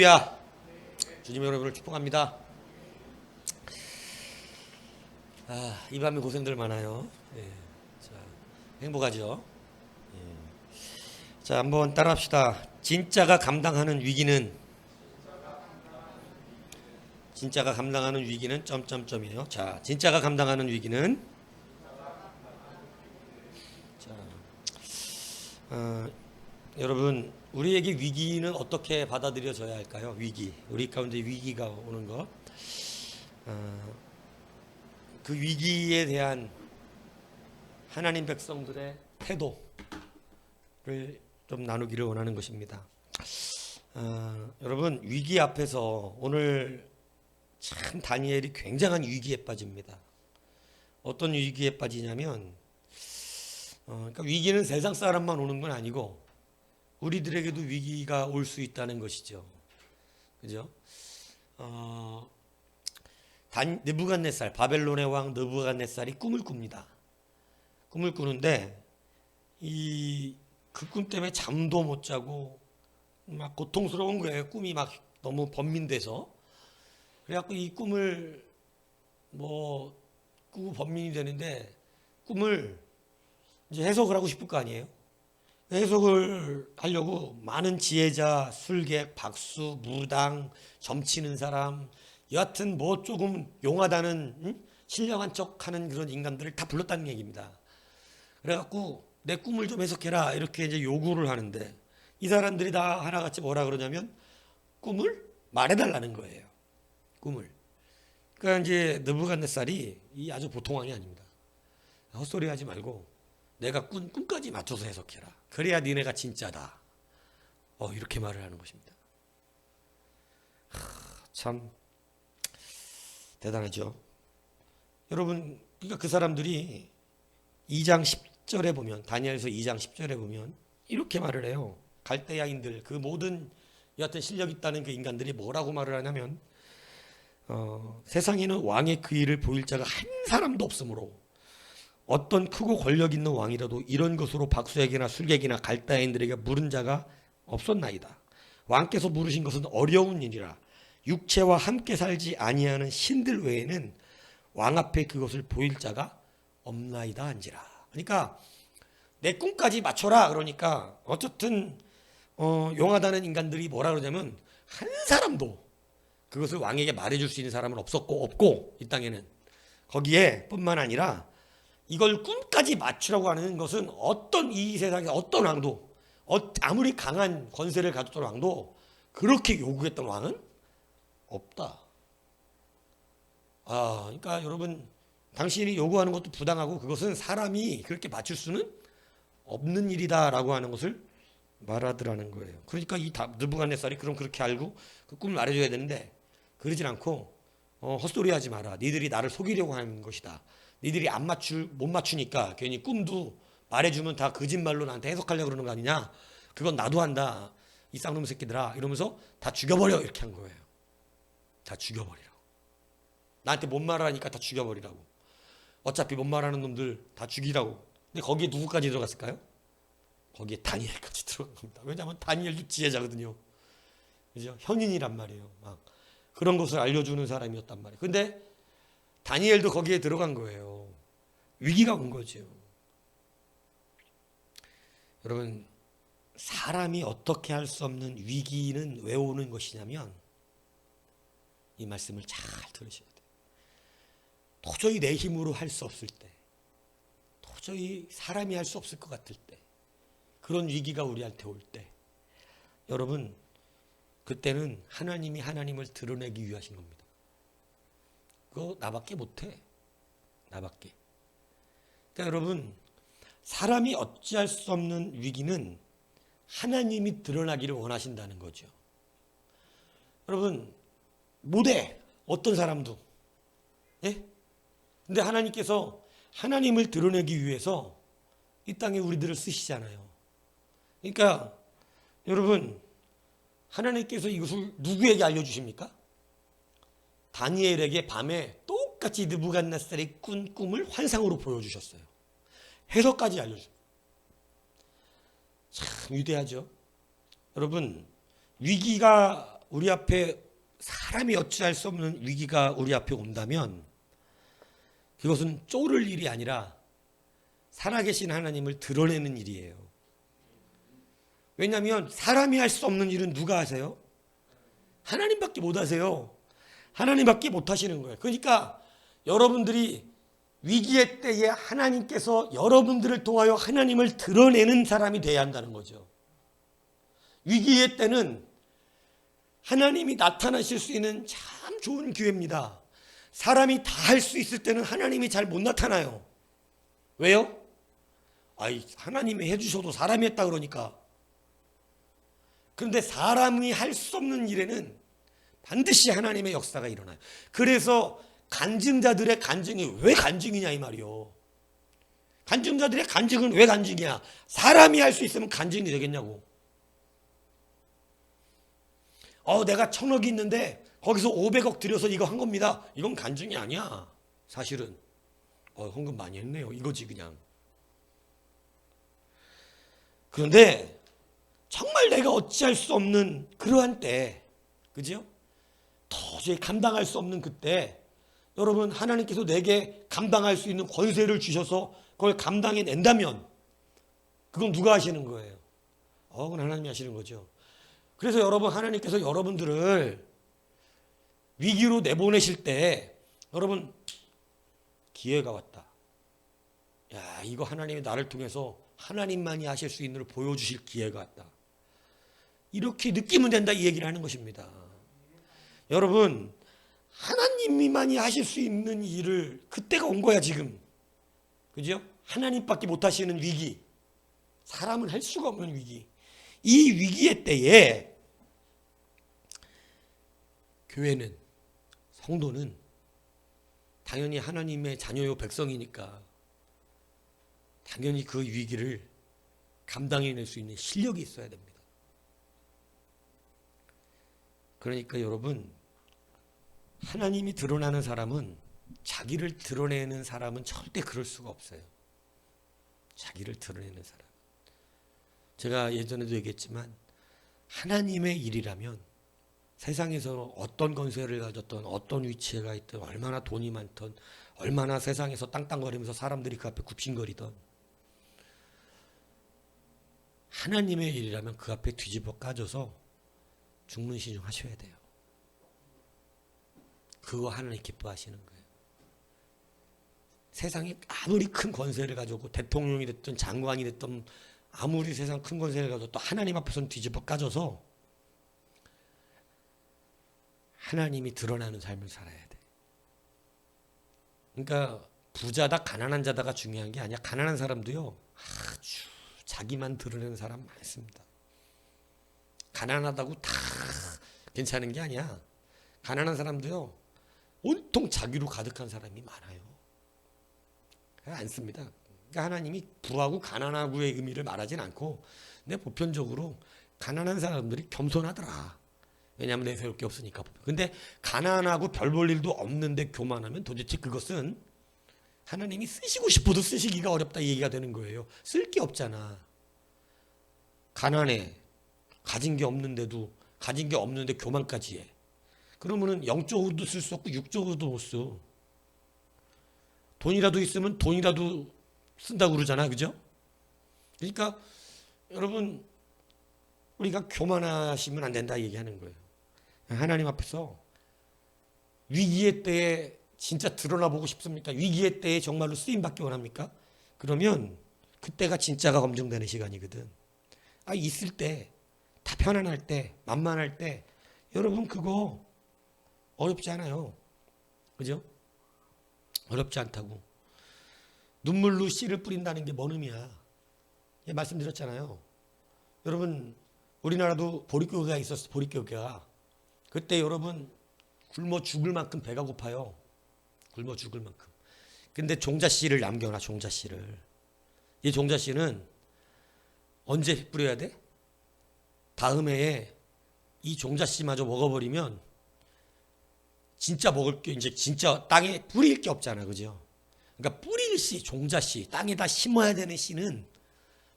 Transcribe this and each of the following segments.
할렐루야. 주님 여러분을 축복합니다. 이 밤에 고생들 많아요. 자, 행복하죠? 자, 한번 따라합시다. 진짜가 감당하는 위기는 점점점이에요. 자, 진짜가 감당하는 위기는 여러분, 우리에게 위기는 어떻게 받아들여져야 할까요? 위기, 우리 가운데 위기가 오는 것, 그 위기에 대한 하나님 백성들의 태도를 좀 나누기를 원하는 것입니다. 여러분, 위기 앞에서 오늘 참 다니엘이 굉장한 위기에 빠집니다. 어떤 위기에 빠지냐면, 그러니까 위기는 세상 사람만 오는 건 아니고 우리들에게도 위기가 올 수 있다는 것이죠. 그죠? 느부갓네살, 바벨론의 왕 느부갓네살이 꿈을 꿉니다. 꿈을 꾸는데 그 꿈 때문에 잠도 못 자고 막 고통스러운 거예요. 꿈이 막 너무 번민돼서. 그래갖고 이 꿈을 꾸고 번민이 되는데 꿈을 이제 해석을 하고 싶을 거 아니에요. 해석을 하려고 많은 지혜자, 술객, 박수, 무당, 점치는 사람, 여하튼 조금 용하다는 신령한 척하는 그런 인간들을 다 불렀다는 얘기입니다. 그래갖고 내 꿈을 좀 해석해라 이렇게 이제 요구를 하는데 이 사람들이 다 하나같이 뭐라 그러냐면 꿈을 말해달라는 거예요. 꿈을. 그러니까 이제 느부갓네살이 이 아주 보통 왕이 아닙니다. 헛소리하지 말고 내가 꿈까지 맞춰서 해석해라. 그래야 니네가 진짜다. 이렇게 말을 하는 것입니다. 참 대단하죠. 여러분, 그러니까 그 사람들이 2장 10절에 보면, 다니엘서 2장 10절에 보면 이렇게 말을 해요. 갈대아인들, 그 모든 여하튼 실력 있다는 그 인간들이 뭐라고 말을 하냐면 세상에는 왕의 그 일을 보일 자가 한 사람도 없으므로 어떤 크고 권력 있는 왕이라도 이런 것으로 박수에게나 술객이나 갈대아인들에게 물은 자가 없었나이다. 왕께서 물으신 것은 어려운 일이라 육체와 함께 살지 아니하는 신들 외에는 왕 앞에 그것을 보일 자가 없나이다 한지라. 그러니까 내 꿈까지 맞춰라. 그러니까 어쨌든 용하다는 인간들이 뭐라 그러냐면 한 사람도 그것을 왕에게 말해줄 수 있는 사람은 없고 이 땅에는. 거기에 뿐만 아니라 이걸 꿈까지 맞추라고 하는 것은 이 세상에 어떤 왕도 아무리 강한 권세를 가졌던 왕도 그렇게 요구했던 왕은 없다. 그러니까 여러분, 당신이 요구하는 것도 부당하고 그것은 사람이 그렇게 맞출 수는 없는 일이다라고 하는 것을 말하더라는 거예요. 그러니까 이 느부갓네살이 그럼 그렇게 알고 그 꿈을 말해줘야 되는데 그러진 않고 헛소리하지 마라. 니들이 나를 속이려고 하는 것이다. 니들이 못 맞추니까 괜히 꿈도 말해주면 다 거짓말로 나한테 해석하려고 그러는 거 아니냐. 그건 나도 한다. 이 쌍놈 새끼들아. 이러면서 다 죽여버려. 이렇게 한 거예요. 다 죽여버리라고. 나한테 못 말하니까 다 죽여버리라고. 어차피 못 말하는 놈들 다 죽이라고. 근데 거기에 누구까지 들어갔을까요? 거기에 다니엘까지 들어간 겁니다. 왜냐하면 다니엘도 지혜자거든요. 그죠? 현인이란 말이에요. 막 그런 것을 알려주는 사람이었단 말이에요. 근데 다니엘도 거기에 들어간 거예요. 위기가 온 거죠. 여러분, 사람이 어떻게 할 수 없는 위기는 왜 오는 것이냐면 이 말씀을 잘 들으셔야 돼요. 도저히 내 힘으로 할 수 없을 때, 도저히 사람이 할 수 없을 것 같을 때, 그런 위기가 우리한테 올 때, 여러분, 그때는 하나님이 하나님을 드러내기 위하신 겁니다. 그거 나밖에 못해. 나밖에. 그러니까 여러분, 사람이 어찌할 수 없는 위기는 하나님이 드러나기를 원하신다는 거죠. 여러분, 못해. 어떤 사람도. 예? 근데 하나님께서 하나님을 드러내기 위해서 이 땅에 우리들을 쓰시잖아요. 그러니까 여러분, 하나님께서 이것을 누구에게 알려주십니까? 다니엘에게 밤에 똑같이 느부갓네살이 꾼 꿈을 환상으로 보여주셨어요. 해석까지 알려주셨어요. 참 위대하죠. 여러분, 위기가 우리 앞에 사람이 어찌할 수 없는 위기가 우리 앞에 온다면 그것은 쪼를 일이 아니라 살아계신 하나님을 드러내는 일이에요. 왜냐하면 사람이 할 수 없는 일은 누가 하세요? 하나님밖에 못 하세요. 하나님밖에 못 하시는 거예요. 그러니까 여러분들이 위기의 때에 하나님께서 여러분들을 통하여 하나님을 드러내는 사람이 돼야 한다는 거죠. 위기의 때는 하나님이 나타나실 수 있는 참 좋은 기회입니다. 사람이 다 할 수 있을 때는 하나님이 잘 못 나타나요. 왜요? 하나님이 해주셔도 사람이 했다 그러니까. 그런데 사람이 할 수 없는 일에는 반드시 하나님의 역사가 일어나요. 그래서 간증자들의 간증이 왜 간증이냐 이 말이요. 간증자들의 간증은 왜 간증이야? 사람이 할 수 있으면 간증이 되겠냐고. 내가 1,000억이 있는데 거기서 500억 들여서 이거 한 겁니다. 이건 간증이 아니야. 사실은 헌금 많이 했네요. 이거지 그냥. 그런데 정말 내가 어찌할 수 없는 그러한 때, 그죠? 도저히 감당할 수 없는 그때 여러분 하나님께서 내게 감당할 수 있는 권세를 주셔서 그걸 감당해낸다면 그건 누가 하시는 거예요? 그건 하나님이 하시는 거죠. 그래서 여러분 하나님께서 여러분들을 위기로 내보내실 때 여러분 기회가 왔다. 야, 이거 하나님이 나를 통해서 하나님만이 하실 수 있는 걸 보여주실 기회가 왔다. 이렇게 느끼면 된다 이 얘기를 하는 것입니다. 여러분 하나님이만이 하실 수 있는 일을 그때가 온 거야 지금. 그죠? 하나님밖에 못 하시는 위기. 사람은 할 수가 없는 위기. 이 위기의 때에 교회는, 성도는 당연히 하나님의 자녀요 백성이니까 당연히 그 위기를 감당해낼 수 있는 실력이 있어야 됩니다. 그러니까 여러분 하나님이 드러나는 사람은, 자기를 드러내는 사람은 절대 그럴 수가 없어요. 자기를 드러내는 사람. 제가 예전에도 얘기했지만 하나님의 일이라면 세상에서 어떤 권세를 가졌던, 어떤 위치에 가 있든, 얼마나 돈이 많든, 얼마나 세상에서 땅땅거리면서 사람들이 그 앞에 굽신거리던, 하나님의 일이라면 그 앞에 뒤집어 까져서 죽는 신용 하셔야 돼요. 그거 하나님 기뻐하시는 거예요. 세상에 아무리 큰 권세를 가지고 대통령이 됐든 장관이 됐든 아무리 세상 큰 권세를 가져도 하나님 앞에서는 뒤집어 까져서 하나님이 드러나는 삶을 살아야 돼. 그러니까 부자다 가난한 자다가 중요한 게 아니야. 가난한 사람도요 아주 자기만 드러내는 사람 많습니다. 가난하다고 다 괜찮은 게 아니야. 가난한 사람도요 온통 자기로 가득한 사람이 많아요. 안 씁니다. 그러니까 하나님이 부하고 가난하고의 의미를 말하진 않고, 근데 보편적으로 가난한 사람들이 겸손하더라. 왜냐하면 내세울 게 없으니까. 근데 가난하고 별 볼 일도 없는데 교만하면 도대체 그것은 하나님이 쓰시고 싶어도 쓰시기가 어렵다 이 얘기가 되는 거예요. 쓸 게 없잖아. 가난해. 가진 게 없는데도, 가진 게 없는데 교만까지 해. 그러면은 영적으로도 쓸 수 없고 육적으로도 못 써. 돈이라도 있으면 돈이라도 쓴다고 그러잖아. 그죠? 그러니까 여러분 우리가 교만하시면 안 된다 얘기하는 거예요. 하나님 앞에서 위기의 때에 진짜 드러나 보고 싶습니까? 위기의 때에 정말로 쓰임 받기 원합니까? 그러면 그때가 진짜가 검증되는 시간이거든. 있을 때, 다 편안할 때, 만만할 때 여러분 그거 어렵지 않아요. 그죠? 어렵지 않다고. 눈물로 씨를 뿌린다는 게 뭔 의미야? 말씀드렸잖아요. 여러분 우리나라도 보릿고개가 있었어. 보릿고개가. 그때 여러분 굶어 죽을 만큼 배가 고파요. 굶어 죽을 만큼. 근데 종자씨를 남겨놔. 종자씨를. 이 종자씨는 언제 뿌려야 돼? 다음 해에 이 종자씨마저 먹어버리면 진짜 먹을 게 이제 진짜 땅에 뿌릴 게 없잖아. 그죠? 그러니까 뿌릴 씨, 종자씨, 땅에다 심어야 되는 씨는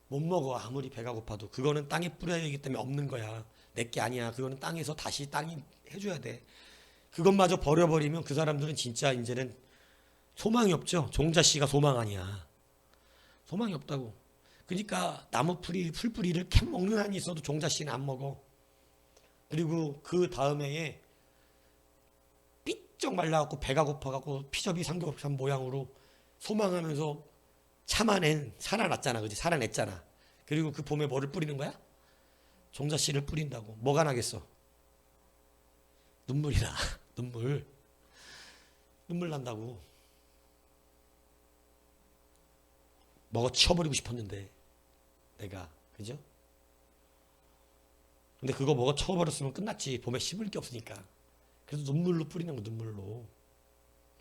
못 먹어. 아무리 배가 고파도. 그거는 땅에 뿌려야 되기 때문에 없는 거야. 내게 아니야. 그거는 땅에서 다시 땅이 해줘야 돼. 그것마저 버려버리면 그 사람들은 진짜 이제는 소망이 없죠. 종자씨가 소망 아니야. 소망이 없다고. 그러니까 나무 풀뿌리를 캐 먹는 한이 있어도 종자씨는 안 먹어. 그리고 그 다음 해에 삐쩍 말라갖고 배가 고파갖고 피접이 삼겹살 모양으로 소망하면서 살아났잖아. 그지? 살아냈잖아. 그리고 그 봄에 뭐를 뿌리는 거야? 종자씨를 뿌린다고. 뭐가 나겠어? 눈물이다. 눈물 난다고. 먹어 치워버리고 싶었는데 내가. 그죠? 근데 그거 먹어 치워버렸으면 끝났지. 봄에 씹을 게 없으니까. 그래서 눈물로 뿌리는 거. 눈물로.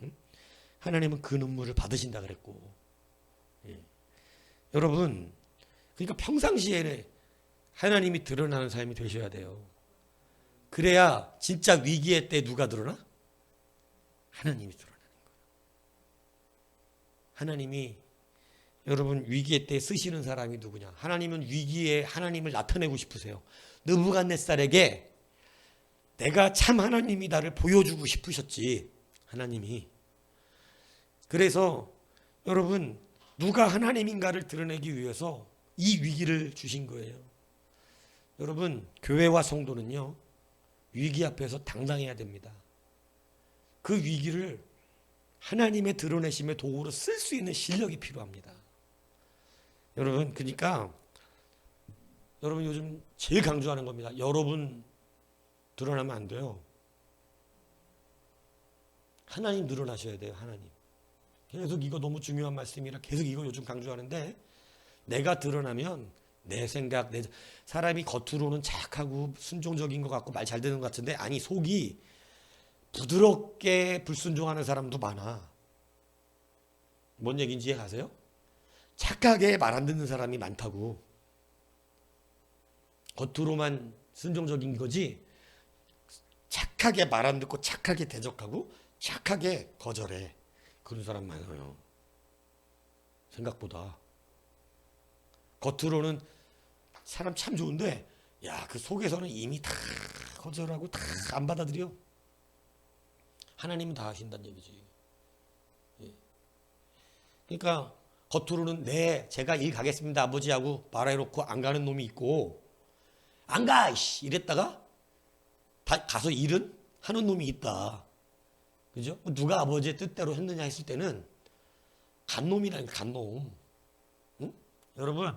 응? 하나님은 그 눈물을 받으신다 그랬고. 예. 여러분, 그러니까 평상시에는 하나님이 드러나는 삶이 되셔야 돼요. 그래야 진짜 위기의 때 누가 드러나? 하나님이 드러나는 거예요. 하나님이 여러분 위기의 때 쓰시는 사람이 누구냐? 하나님은 위기에 하나님을 나타내고 싶으세요. 느부갓네살에게 내가 참 하나님이다를 보여주고 싶으셨지. 하나님이. 그래서 여러분 누가 하나님인가를 드러내기 위해서 이 위기를 주신 거예요. 여러분 교회와 성도는요. 위기 앞에서 당당해야 됩니다. 그 위기를 하나님의 드러내심의 도구로 쓸 수 있는 실력이 필요합니다. 여러분 그러니까 여러분 요즘 제일 강조하는 겁니다. 여러분 드러나면 안 돼요. 하나님 드러나셔야 돼요. 하나님. 계속 이거 너무 중요한 말씀이라 계속 이거 요즘 강조하는데 내가 드러나면 내 생각, 사람이 겉으로는 착하고 순종적인 것 같고 말 잘 듣는 것 같은데 아니 속이 부드럽게 불순종하는 사람도 많아. 뭔 얘기인지 이해가세요? 착하게 말 안 듣는 사람이 많다고. 겉으로만 순종적인 거지 착하게 말 안 듣고 착하게 대적하고 착하게 거절해. 그런 사람 많아요. 생각보다. 겉으로는 사람 참 좋은데 야, 그 속에서는 이미 다 거절하고 다 안 받아들여. 하나님은 다 하신다는 얘기지. 예. 그러니까 겉으로는 네, 제가 일 가겠습니다 아버지하고 말해놓고 안 가는 놈이 있고 안 가! 이랬다가 가서 일은 하는 놈이 있다. 그죠? 누가 아버지의 뜻대로 했느냐 했을 때는 간놈이라는 간놈. 응? 여러분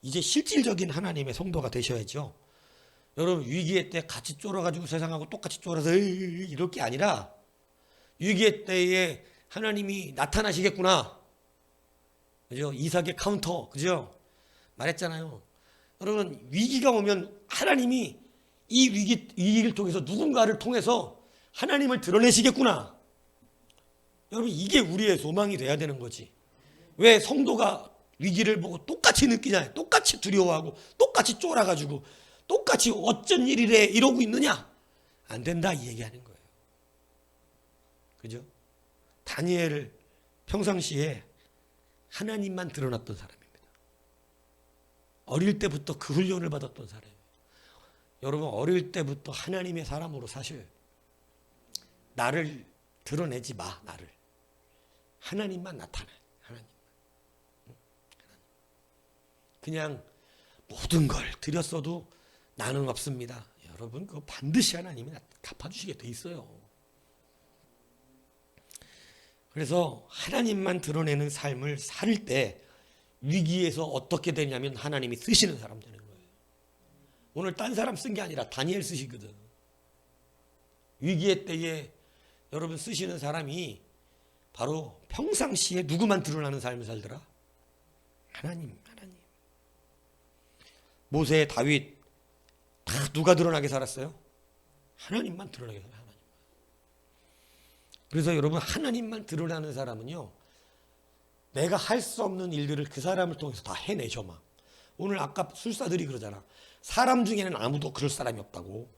이제 실질적인 하나님의 성도가 되셔야죠. 여러분 위기의 때 같이 쫄아가지고 세상하고 똑같이 쫄아서 이럴 게 아니라 위기의 때에 하나님이 나타나시겠구나. 그죠? 이삭의 카운터. 그죠? 말했잖아요. 여러분 위기가 오면 하나님이 이 위기를 통해서 누군가를 통해서 하나님을 드러내시겠구나. 여러분 이게 우리의 소망이 돼야 되는 거지. 왜 성도가 위기를 보고 똑같이 느끼냐, 똑같이 두려워하고 똑같이 쫄아가지고 똑같이 어쩐 일이래 이러고 있느냐. 안 된다 이 얘기하는 거예요. 그죠? 다니엘을 평상시에 하나님만 드러났던 사람입니다. 어릴 때부터 그 훈련을 받았던 사람이에요. 여러분 어릴 때부터 하나님의 사람으로 사셔요. 나를 드러내지 마. 나를. 하나님만 나타내. 하나님. 그냥 모든 걸 드렸어도 나는 없습니다. 여러분 그거 반드시 하나님이 갚아주시게 돼 있어요. 그래서 하나님만 드러내는 삶을 살 때 위기에서 어떻게 되냐면 하나님이 쓰시는 사람 되는 거예요. 오늘 딴 사람 쓴 게 아니라 다니엘 쓰시거든. 위기의 때에 여러분 쓰시는 사람이 바로 평상시에 누구만 드러나는 삶을 살더라? 하나님. 모세, 다윗 다 누가 드러나게 살았어요? 하나님만 드러나게 살아요. 하나님. 그래서 여러분 하나님만 드러나는 사람은요 내가 할 수 없는 일들을 그 사람을 통해서 다 해내셔 막. 오늘 아까 술사들이 그러잖아. 사람 중에는 아무도 그럴 사람이 없다고.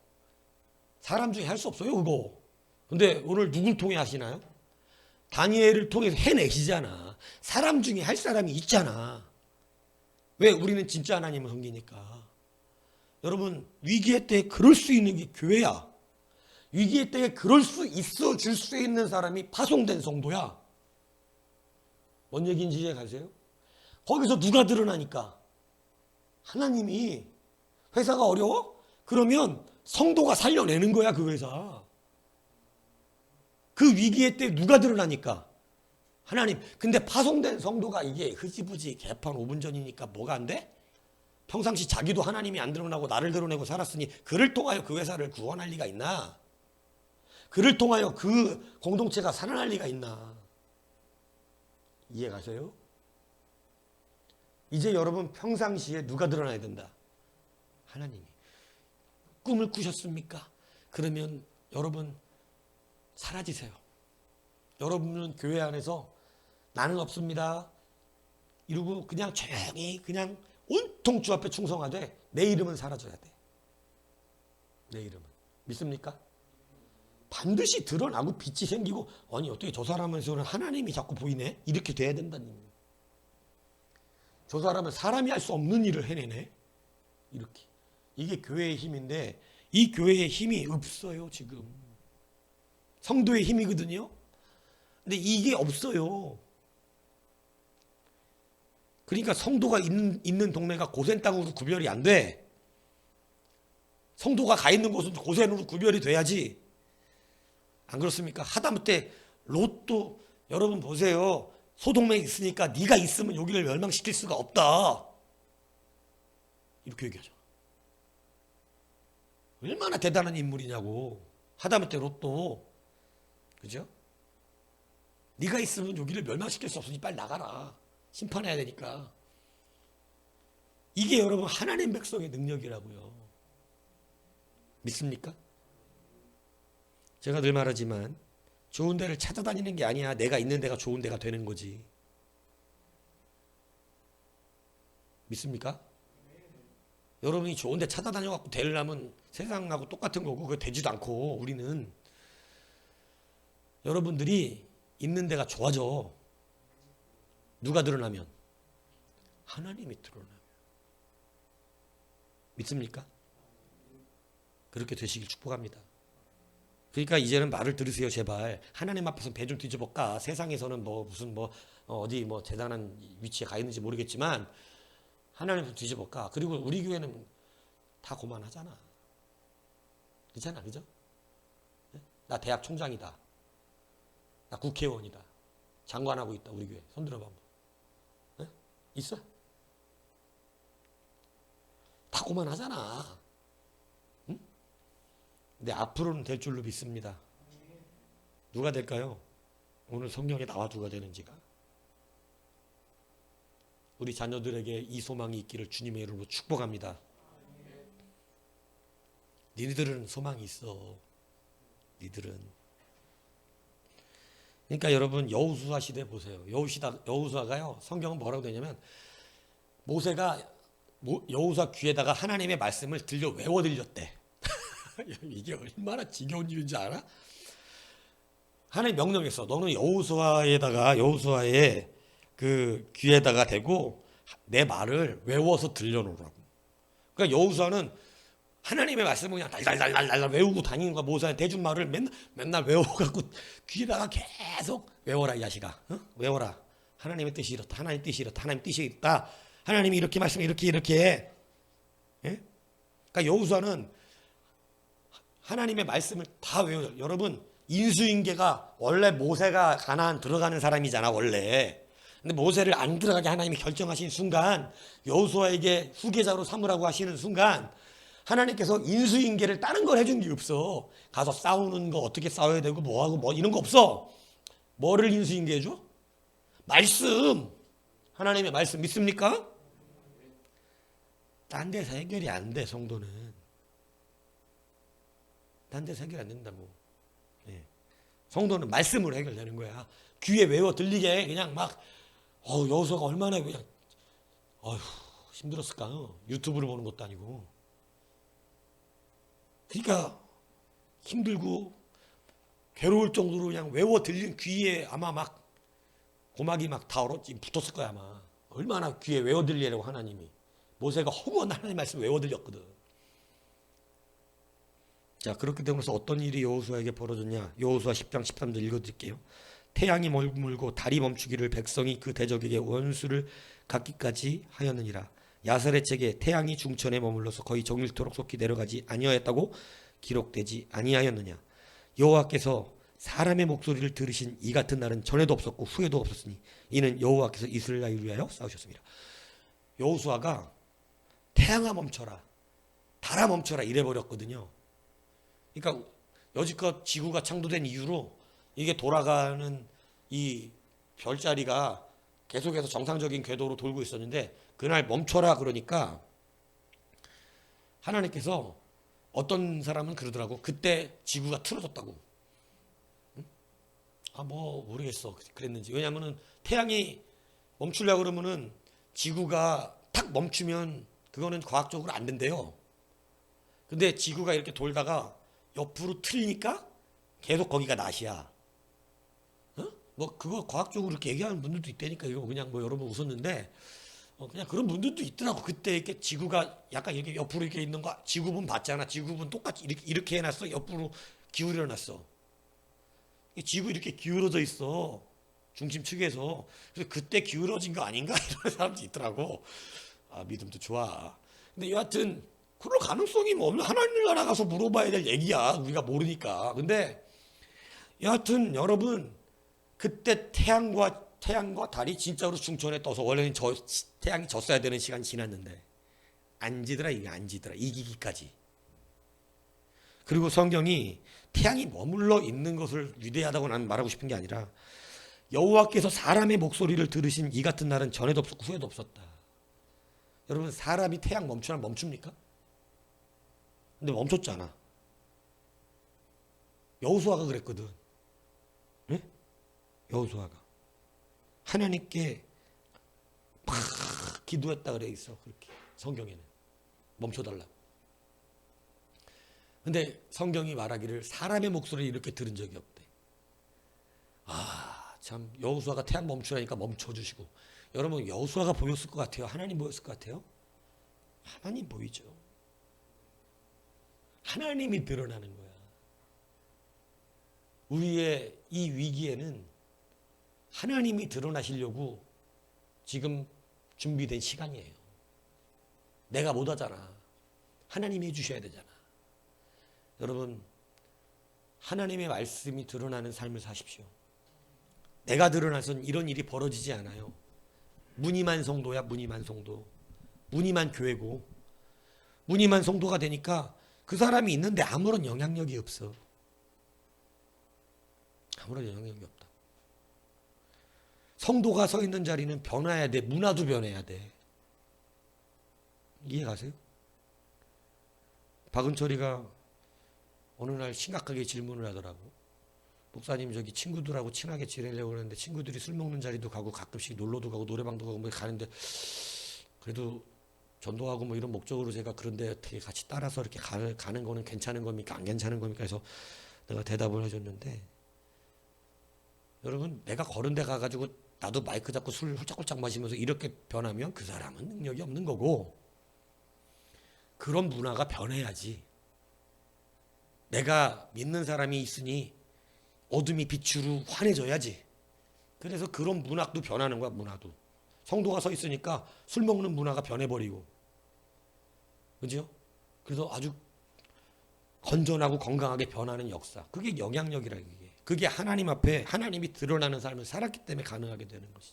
사람 중에 할 수 없어요 그거. 근데 오늘 누굴 통해 하시나요? 다니엘을 통해서 해내시잖아. 사람 중에 할 사람이 있잖아. 왜? 우리는 진짜 하나님을 섬기니까. 여러분 위기의 때에 그럴 수 있는 게 교회야. 위기의 때에 그럴 수 있어 줄 수 있는 사람이 파송된 성도야. 뭔 얘기인지 이해 가세요? 거기서 누가 드러나니까? 하나님이. 회사가 어려워? 그러면 성도가 살려내는 거야, 그 회사. 그 위기의 때 누가 드러나니까? 하나님. 근데 파송된 성도가 이게 흐지부지 개판 5분 전이니까 뭐가 안 돼? 평상시 자기도 하나님이 안 드러나고 나를 드러내고 살았으니 그를 통하여 그 회사를 구원할 리가 있나? 그를 통하여 그 공동체가 살아날 리가 있나? 이해 가세요? 이제 여러분 평상시에 누가 드러나야 된다? 하나님이. 꿈을 꾸셨습니까? 그러면 여러분 사라지세요. 여러분은 교회 안에서 나는 없습니다 이러고 그냥 조용히 그냥 온통 주 앞에 충성하되 내 이름은 사라져야 돼. 내 이름은. 믿습니까? 반드시 드러나고 빛이 생기고 아니 어떻게 저 사람에서는 하나님이 자꾸 보이네? 이렇게 돼야 된다는 얘기예요. 저 사람은 사람이 할 수 없는 일을 해내네? 이렇게. 이게 교회의 힘인데 이 교회의 힘이 없어요 지금. 성도의 힘이거든요. 근데 이게 없어요. 그러니까 성도가 있는 동네가 고센 땅으로 구별이 안 돼. 성도가 가 있는 곳은 고센으로 구별이 돼야지. 안 그렇습니까? 하다못해 롯도 여러분 보세요. 소동맹 있으니까 네가 있으면 여기를 멸망시킬 수가 없다. 이렇게 얘기하죠. 얼마나 대단한 인물이냐고. 하다못해 롯도. 그죠? 네가 있으면 여기를 멸망시킬 수 없으니 빨리 나가라. 심판해야 되니까. 이게 여러분 하나님 백성의 능력이라고요. 믿습니까? 제가 늘 말하지만 좋은 데를 찾아다니는 게 아니야. 내가 있는 데가 좋은 데가 되는 거지. 믿습니까? 여러분이 좋은 데 찾아다녀갖고 되려면 세상하고 똑같은 거고 그거 되지도 않고 우리는 여러분들이 있는 데가 좋아져. 누가 드러나면? 하나님이 드러나면. 믿습니까? 그렇게 되시길 축복합니다. 그러니까 이제는 말을 들으세요 제발. 하나님 앞에서 배 좀 뒤집어까. 세상에서는 뭐 무슨 뭐 어디 뭐 대단한 위치에 가 있는지 모르겠지만 하나님 앞에서 뒤집어까. 그리고 우리 교회는 다 고만하잖아. 그렇잖아, 그죠? 나 대학 총장이다. 나 국회의원이다. 장관하고 있다 우리 교회. 손 들어봐. 네? 있어? 다 고만하잖아. 응? 근데 앞으로는 될 줄로 믿습니다. 누가 될까요? 오늘 성경에 나와 누가 되는지가. 우리 자녀들에게 이 소망이 있기를 주님의 이름으로 축복합니다. 니들은 소망이 있어. 니들은. 그러니까 여러분 여호수아 시대 보세요. 여호수아가요. 성경은 뭐라고 되냐면 모세가 여호수아 귀에다가 하나님의 말씀을 외워 들렸대. 이게 얼마나 지겨운 일인지 알아? 하나님 명령했어. 너는 여호수아의 그 귀에다가 대고 내 말을 외워서 들려놓으라고. 그러니까 여호수아는 하나님의 말씀을 그냥 달달달달 외우고 다니는 거야. 모세한테 해준 말을 맨날 외워갖고 귀에다가 계속 외워라 이 자식아. 어? 외워라. 하나님의 뜻이 이렇다. 하나님의 뜻이 이렇다. 하나님의 뜻이 있다. 하나님이 이렇게 말씀해 이렇게 해. 예? 그러니까 여호수아는 하나님의 말씀을 다 외워요. 여러분 인수인계가 원래 모세가 가나안 들어가는 사람이잖아 원래. 근데 모세를 안 들어가게 하나님이 결정하신 순간 여호수아에게 후계자로 삼으라고 하시는 순간 하나님께서 인수인계를 다른 걸 해준 게 없어. 가서 싸우는 거 어떻게 싸워야 되고 뭐하고 뭐 이런 거 없어. 뭐를 인수인계 해줘? 말씀. 하나님의 말씀 믿습니까? 딴 데서 해결이 안 돼 성도는. 딴 데서 해결이 안 된다고. 네. 성도는 말씀으로 해결되는 거야. 귀에 외워 들리게 그냥 막 여호수아가 얼마나 그냥 힘들었을까. 유튜브를 보는 것도 아니고. 그러니까 힘들고 괴로울 정도로 그냥 외워 들린 귀에 아마 막 고막이 막 다 붙었을 거야 아마. 얼마나 귀에 외워 들리려고 하나님이. 모세가 허무한 하나님 말씀 외워 들렸거든. 자, 그렇게 되면서 어떤 일이 여호수아에게 벌어졌냐? 여호수아 10장 13절 읽어드릴게요. 태양이 머물고 달이 멈추기를 백성이 그 대적에게 원수를 갚기까지 하였느니라. 야살의 책에 태양이 중천에 머물러서 거의 정일토록 속히 내려가지 아니하였다고 기록되지 아니하였느냐. 여호와께서 사람의 목소리를 들으신 이 같은 날은 전에도 없었고 후에도 없었으니 이는 여호와께서 이스라엘을 위하여 싸우셨습니다. 여호수아가 태양아 멈춰라, 달아 멈춰라 이래버렸거든요. 그러니까 여지껏 지구가 창조된 이후로 이게 돌아가는 이 별자리가 계속해서 정상적인 궤도로 돌고 있었는데 그날 멈춰라 그러니까 하나님께서 어떤 사람은 그러더라고. 그때 지구가 틀어졌다고. 아, 뭐 모르겠어 그랬는지. 왜냐면은 태양이 멈추려고 그러면은 지구가 탁 멈추면 그거는 과학적으로 안 된대요. 근데 지구가 이렇게 돌다가 옆으로 틀리니까 계속 거기가 낫이야. 뭐 그거 과학적으로 이렇게 얘기하는 분들도 있다니까. 이거 그냥 뭐 여러분 웃었는데 그냥 그런 분들도 있더라고. 그때 이렇게 지구가 약간 이렇게 옆으로 이렇게 있는 거 지구본 봤잖아. 지구본 똑같이 이렇게 해놨어. 옆으로 기울여 놨어. 지구 이렇게 기울어져 있어. 중심 측에서. 그래서 그때 기울어진 거 아닌가 이런 사람도 있더라고. 아, 믿음도 좋아. 근데 여하튼 그럴 가능성이 뭐 없는, 하나님 나라 가서 물어봐야 될 얘기야. 우리가 모르니까. 근데 여하튼 여러분, 그때 태양과 달이 진짜로 중천에 떠서 원래는 태양이 졌어야 되는 시간이 지났는데 안 지더라. 이게 안 지더라. 이기기까지. 그리고 성경이 태양이 머물러 있는 것을 위대하다고 나는 말하고 싶은 게 아니라 여호와께서 사람의 목소리를 들으신 이 같은 날은 전에도 없었고 후에도 없었다. 여러분, 사람이 태양 멈추면 멈춥니까? 근데 멈췄잖아. 여호수아가 그랬거든. 네? 여호수아가 하나님께 막 기도했다 그래 있어. 그렇게 성경에는 멈춰달라고. 근데 성경이 말하기를 사람의 목소리를 이렇게 들은 적이 없대. 아, 참 여호수아가 태양 멈추라니까 멈춰주시고. 여러분, 여호수아가 보였을 것 같아요? 하나님 보였을 것 같아요? 하나님 보이죠. 하나님이 드러나는 거야. 우리의 이 위기에는 하나님이 드러나시려고 지금 준비된 시간이에요. 내가 못하잖아. 하나님이 해주셔야 되잖아. 여러분, 하나님의 말씀이 드러나는 삶을 사십시오. 내가 드러나선 이런 일이 벌어지지 않아요. 무늬만 성도야. 무늬만 성도. 무늬만 교회고 무늬만 성도가 되니까 그 사람이 있는데 아무런 영향력이 없어. 아무런 영향력이 없다. 성도가 서 있는 자리는 변화해야 돼. 문화도 변해야 돼. 이해 가세요? 박은철이가 어느 날 심각하게 질문을 하더라고. 목사님, 저기 친구들하고 친하게 지내려고 하는데 친구들이 술 먹는 자리도 가고 가끔씩 놀러도 가고 노래방도 가고 뭐 가는데 그래도 전도하고 뭐 이런 목적으로 제가 그런데 어떻게 같이 따라서 이렇게 가는 거는 괜찮은 겁니까? 안 괜찮은 겁니까? 해서 내가 대답을 해줬는데, 여러분, 내가 그런 데 가가지고 나도 마이크 잡고 술 훌쩍훌쩍 마시면서 이렇게 변하면 그 사람은 능력이 없는 거고, 그런 문화가 변해야지. 내가 믿는 사람이 있으니 어둠이 빛으로 환해져야지. 그래서 그런 문학도 변하는 거야. 문화도. 성도가 서 있으니까 술 먹는 문화가 변해버리고, 그죠? 그래서 아주 건전하고 건강하게 변하는 역사. 그게 영향력이라. 그게 하나님 앞에 하나님이 드러나는 삶을 살았기 때문에 가능하게 되는 것이.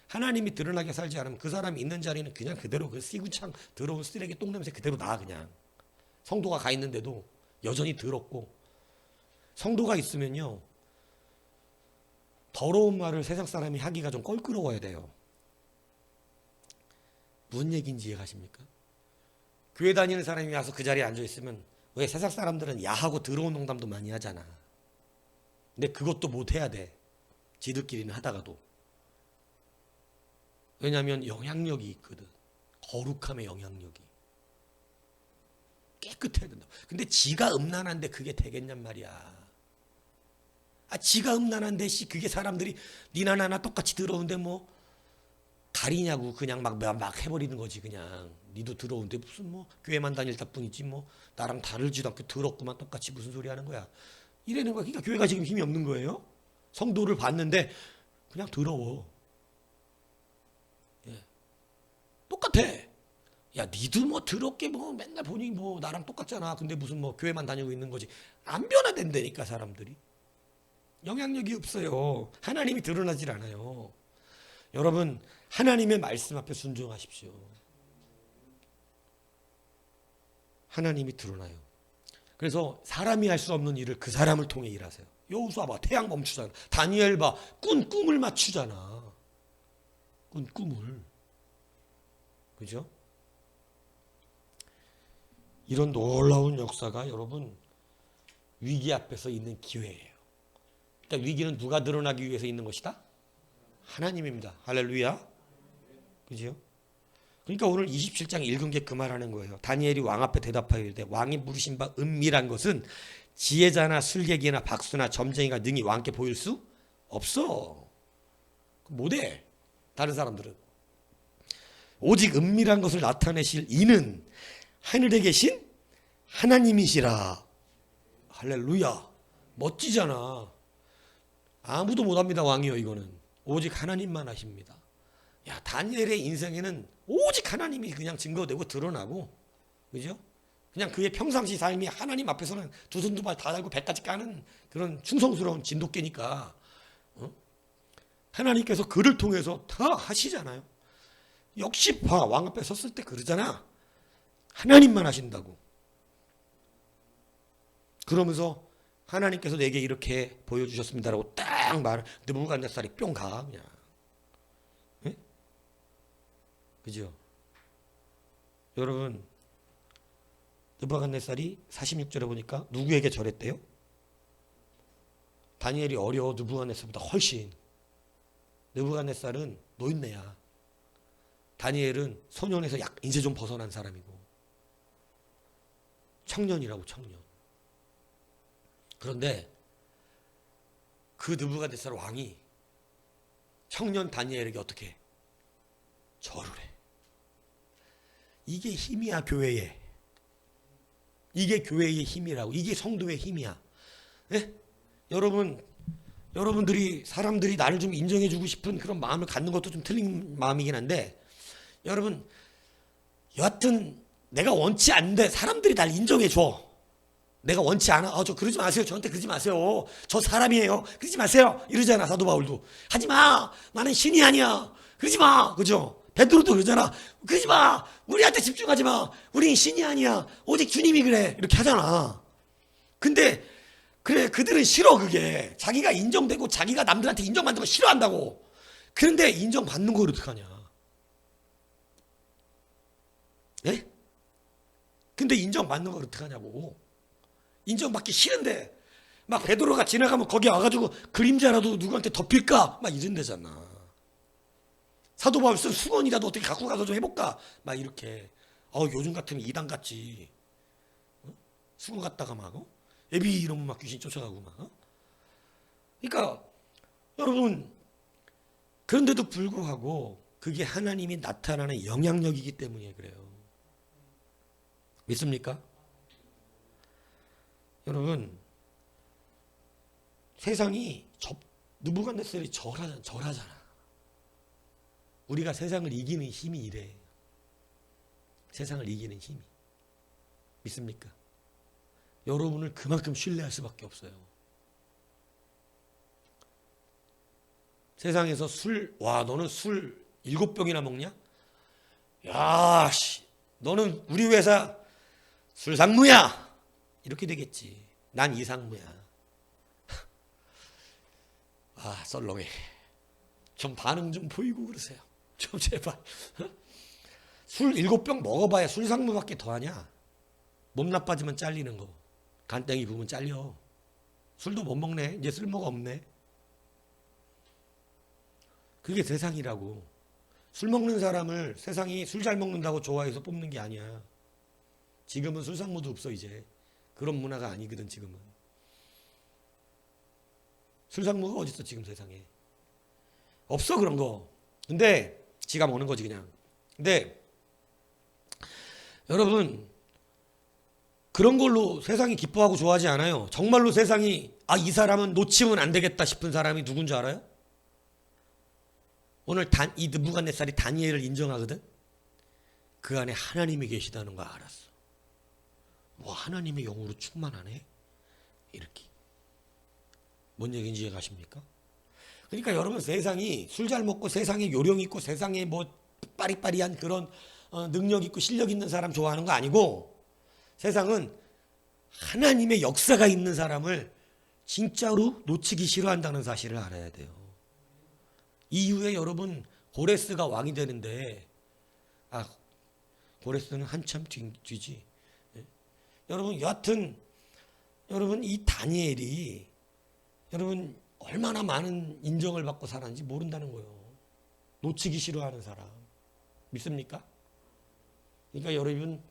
하나님이 드러나게 살지 않으면 그 사람이 있는 자리는 그냥 그대로 그 시구창 더러운 쓰레기 똥냄새 그대로 나. 그냥 성도가 가 있는데도 여전히 더럽고. 성도가 있으면요, 더러운 말을 세상 사람이 하기가 좀 껄끄러워야 돼요. 무슨 얘기인지 이해가십니까? 교회 다니는 사람이 와서 그 자리에 앉아있으면 왜 세상 사람들은 야하고 더러운 농담도 많이 하잖아. 근데 그것도 못해야 돼. 지들끼리는 하다가도. 왜냐하면 영향력이 있거든. 거룩함의 영향력이. 깨끗해야 된다. 근데 지가 음란한데 그게 되겠냔 말이야. 아, 지가 음란한데 그게 사람들이 니나 나나 똑같이 들어오는데 뭐 가리냐고 그냥 막 해버리는 거지. 그냥 니도 더러운데 무슨 뭐 교회만 다닐다 뿐이지 뭐 나랑 다르지도 않고 더럽구만 똑같이 무슨 소리 하는 거야. 이래는 거야. 그러니까 교회가 지금 힘이 없는 거예요. 성도를 봤는데 그냥 더러워. 예. 똑같아. 야 니도 뭐 더럽게 뭐 맨날 보니 뭐 나랑 똑같잖아. 근데 무슨 뭐 교회만 다니고 있는 거지. 안 변화된다니까 사람들이. 영향력이 없어요. 하나님이 드러나질 않아요. 여러분 하나님의 말씀 앞에 순종하십시오. 하나님이 드러나요. 그래서 사람이 할 수 없는 일을 그 사람을 통해 일하세요. 여호수아 봐, 태양 멈추잖아. 다니엘 봐, 꿈을 맞추잖아. 꿈을. 그죠? 이런 놀라운 역사가 여러분 위기 앞에서 있는 기회예요. 그러니까 위기는 누가 드러나기 위해서 있는 것이다? 하나님입니다. 할렐루야. 그죠? 그러니까 오늘 27장 읽은 게 그 말하는 거예요. 다니엘이 왕 앞에 대답하여 이르되 왕이 물으신 바 은밀한 것은 지혜자나 술객이나 박수나 점쟁이가 능히 왕께 보일 수 없어. 못해. 다른 사람들은. 오직 은밀한 것을 나타내실 이는 하늘에 계신 하나님이시라. 할렐루야. 멋지잖아. 아무도 못합니다. 왕이요 이거는. 오직 하나님만 하십니다. 야 다니엘의 인생에는 오직 하나님이 그냥 증거되고 드러나고, 그죠? 그냥 그의 평상시 삶이 하나님 앞에서는 두 손 두 발 다 달고 배까지 까는 그런 충성스러운 진돗개니까 하나님께서 그를 통해서 다 하시잖아요. 역시 봐, 왕 앞에 섰을 때 그러잖아. 하나님만 하신다고. 그러면서 하나님께서 내게 이렇게 보여주셨습니다라고 딱 말을. 느부갓네살이 뿅 가 그냥. 네? 그죠? 여러분 느부갓네살이 46절에 보니까 누구에게 절했대요? 다니엘이 어려 느부갓네살보다 훨씬. 느부갓네살은 노인네야. 다니엘은 소년에서 이제 좀 벗어난 사람이고 청년이라고 청년. 그런데 그 느부갓네살 왕이 청년 다니엘에게 어떻게 절을 해. 이게 힘이야 교회에. 이게 교회의 힘이라고. 이게 성도의 힘이야. 네? 여러분들이 사람들이 나를 좀 인정해주고 싶은 그런 마음을 갖는 것도 좀 틀린 마음이긴 한데, 여러분 여하튼 내가 원치 않는데 사람들이 날 인정해줘. 내가 원치 않아. 저 그러지 마세요. 저한테 그러지 마세요. 저 사람이에요. 그러지 마세요. 이러잖아 사도 바울도. 하지마. 나는 신이 아니야. 그러지 마. 그죠? 베드로도 그러잖아. 그러지 마. 우리한테 집중하지 마. 우린 신이 아니야. 오직 주님이 그래. 이렇게 하잖아. 근데 그래 그들은 싫어. 그게 자기가 인정되고 자기가 남들한테 인정받는 거 싫어한다고. 그런데 인정받는 걸 어떡하냐. 예? 근데 인정받는 걸 어떡하냐고. 인정받기 싫은데 막 베드로가 지나가면 거기 와가지고 그림자라도 누구한테 덮일까 막 이런데잖아. 사도 바울 쓴 수건이라도 어떻게 갖고 가서 좀 해볼까 막 이렇게. 요즘 같으면 이단 같지. 수건 갖다가 막 애비 이러면 막 귀신 쫓아가고 막. 그러니까 여러분 그런데도 불구하고 그게 하나님이 나타나는 영향력이기 때문에 그래요. 믿습니까? 여러분 세상이 느부갓네살이 절하잖아. 우리가 세상을 이기는 힘이 이래. 세상을 이기는 힘이. 믿습니까? 여러분을 그만큼 신뢰할 수밖에 없어요. 세상에서 너는 술 7병이나 먹냐? 야, 너는 우리 회사 술상무야. 이렇게 되겠지. 난 이상무야. 썰렁해. 좀 반응 좀 보이고 그러세요. 좀 제발. 술 7병 먹어봐야 술상무밖에 더하냐? 몸 나빠지면 잘리는 거. 간땡이 부으면 잘려. 술도 못 먹네. 이제 쓸모가 없네. 그게 세상이라고. 술 먹는 사람을 세상이 술 잘 먹는다고 좋아해서 뽑는 게 아니야. 지금은 술상무도 없어 이제. 그런 문화가 아니거든 지금은. 술상무가 어딨어 지금 세상에. 없어 그런 거. 근데 지가 먹는 거지 그냥. 근데 여러분 그런 걸로 세상이 기뻐하고 좋아하지 않아요. 정말로 세상이 이 사람은 놓치면 안 되겠다 싶은 사람이 누군지 알아요? 오늘 이 느부갓네살이 다니엘을 인정하거든. 그 안에 하나님이 계시다는 거 알았어. 와, 하나님의 영으로 충만하네. 이렇게. 뭔 얘기인지 이해가십니까? 그러니까 여러분 세상이 술 잘 먹고 세상에 요령 있고 세상에 뭐 빠리빠리한 그런 능력 있고 실력 있는 사람 좋아하는 거 아니고 세상은 하나님의 역사가 있는 사람을 진짜로 놓치기 싫어한다는 사실을 알아야 돼요. 이후에 여러분 고레스가 왕이 되는데 고레스는 한참 뒤지. 여러분 여하튼 여러분 이 다니엘이 여러분 얼마나 많은 인정을 받고 살았는지 모른다는 거예요. 놓치기 싫어하는 사람. 믿습니까? 그러니까 여러분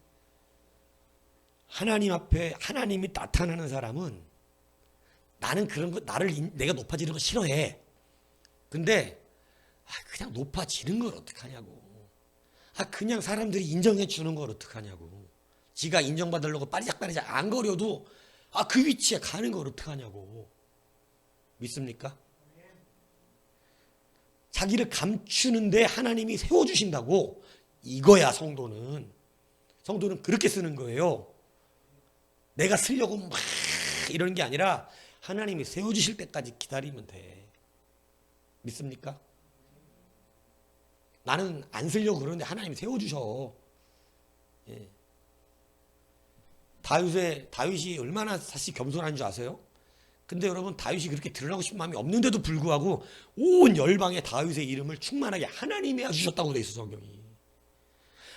하나님 앞에 하나님이 나타나는 사람은 나는 그런 거 내가 높아지는 거 싫어해. 근데 그냥 높아지는 걸 어떡하냐고. 그냥 사람들이 인정해 주는 걸 어떡하냐고. 지가 인정받으려고 빠리작빠리작 안 거려도 그 위치에 가는 걸 어떡하냐고. 믿습니까? 자기를 감추는데 하나님이 세워주신다고. 이거야 성도는. 성도는 그렇게 쓰는 거예요. 내가 쓰려고 막 이러는 게 아니라 하나님이 세워주실 때까지 기다리면 돼. 믿습니까? 나는 안 쓰려고 그러는데 하나님이 세워주셔. 예. 다윗이 얼마나 사실 겸손한 줄 아세요? 근데 여러분 다윗이 그렇게 드러나고 싶은 마음이 없는데도 불구하고 온 열방에 다윗의 이름을 충만하게 하나님이 해주셨다고 돼 있어 성경이.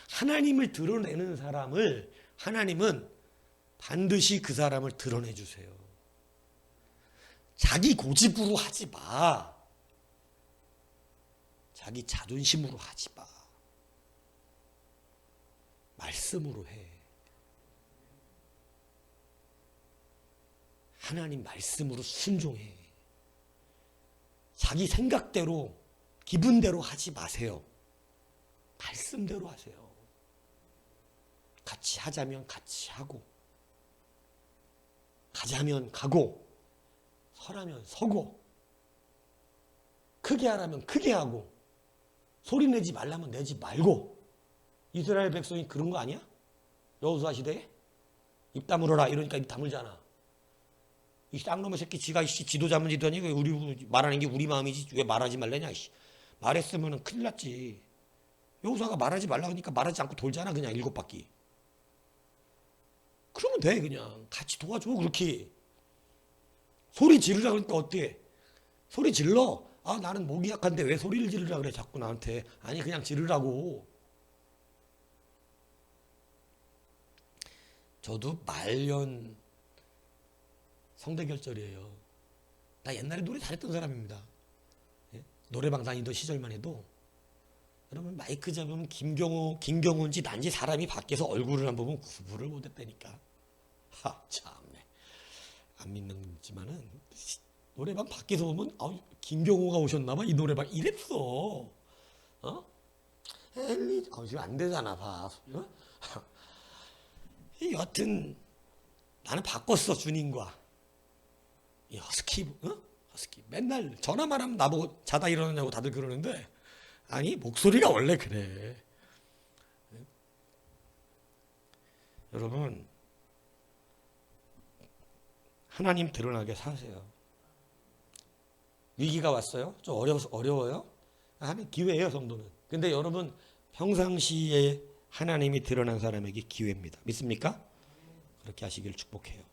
하나님을 드러내는 사람을 하나님은 반드시 그 사람을 드러내 주세요. 자기 고집으로 하지 마. 자기 자존심으로 하지 마. 말씀으로 해. 하나님 말씀으로 순종해. 자기 생각대로 기분대로 하지 마세요. 말씀대로 하세요. 같이 하자면 같이 하고 가자면 가고 서라면 서고 크게 하라면 크게 하고 소리 내지 말라면 내지 말고. 이스라엘 백성이 그런 거 아니야? 여호수아 시대에 입 다물어라 이러니까 입 다물잖아. 이 쌍놈의 새끼 지가 지도 잡은 지도 아니고 우리 말하는 게 우리 마음이지 왜 말하지 말래냐. 말했으면 큰일 났지. 여호수아가 말하지 말라 하니까 말하지 않고 돌잖아. 그냥 7바퀴. 그러면 돼. 그냥 같이 도와줘. 그렇게 소리 지르라 그러니까 어때? 소리 질러. 나는 목이 약한데 왜 소리를 지르라 그래 자꾸 나한테. 아니 그냥 지르라고. 저도 말년 성대결절이에요. 나 옛날에 노래 잘했던 사람입니다. 예? 노래방 다니던 시절만 해도 여러분 마이크 잡으면 김경호인지 난지 사람이 밖에서 얼굴을 안 보면 구분을 못했다니까. 참네. 안 믿는지만은 노래방 밖에서 보면 김경호가 오셨나봐 이 노래방 이랬어. 지금 안 되잖아 봐. 여하튼 나는 바꿨어 주님과. 이 허스키 맨날 전화만 하면 나보고 자다 일어나냐고 다들 그러는데 아니 목소리가 원래 그래. 여러분 하나님 드러나게 사세요. 위기가 왔어요? 좀 어려워요? 하는 기회예요 성도는. 근데 여러분 평상시에 하나님이 드러난 사람에게 기회입니다. 믿습니까? 그렇게 하시길 축복해요.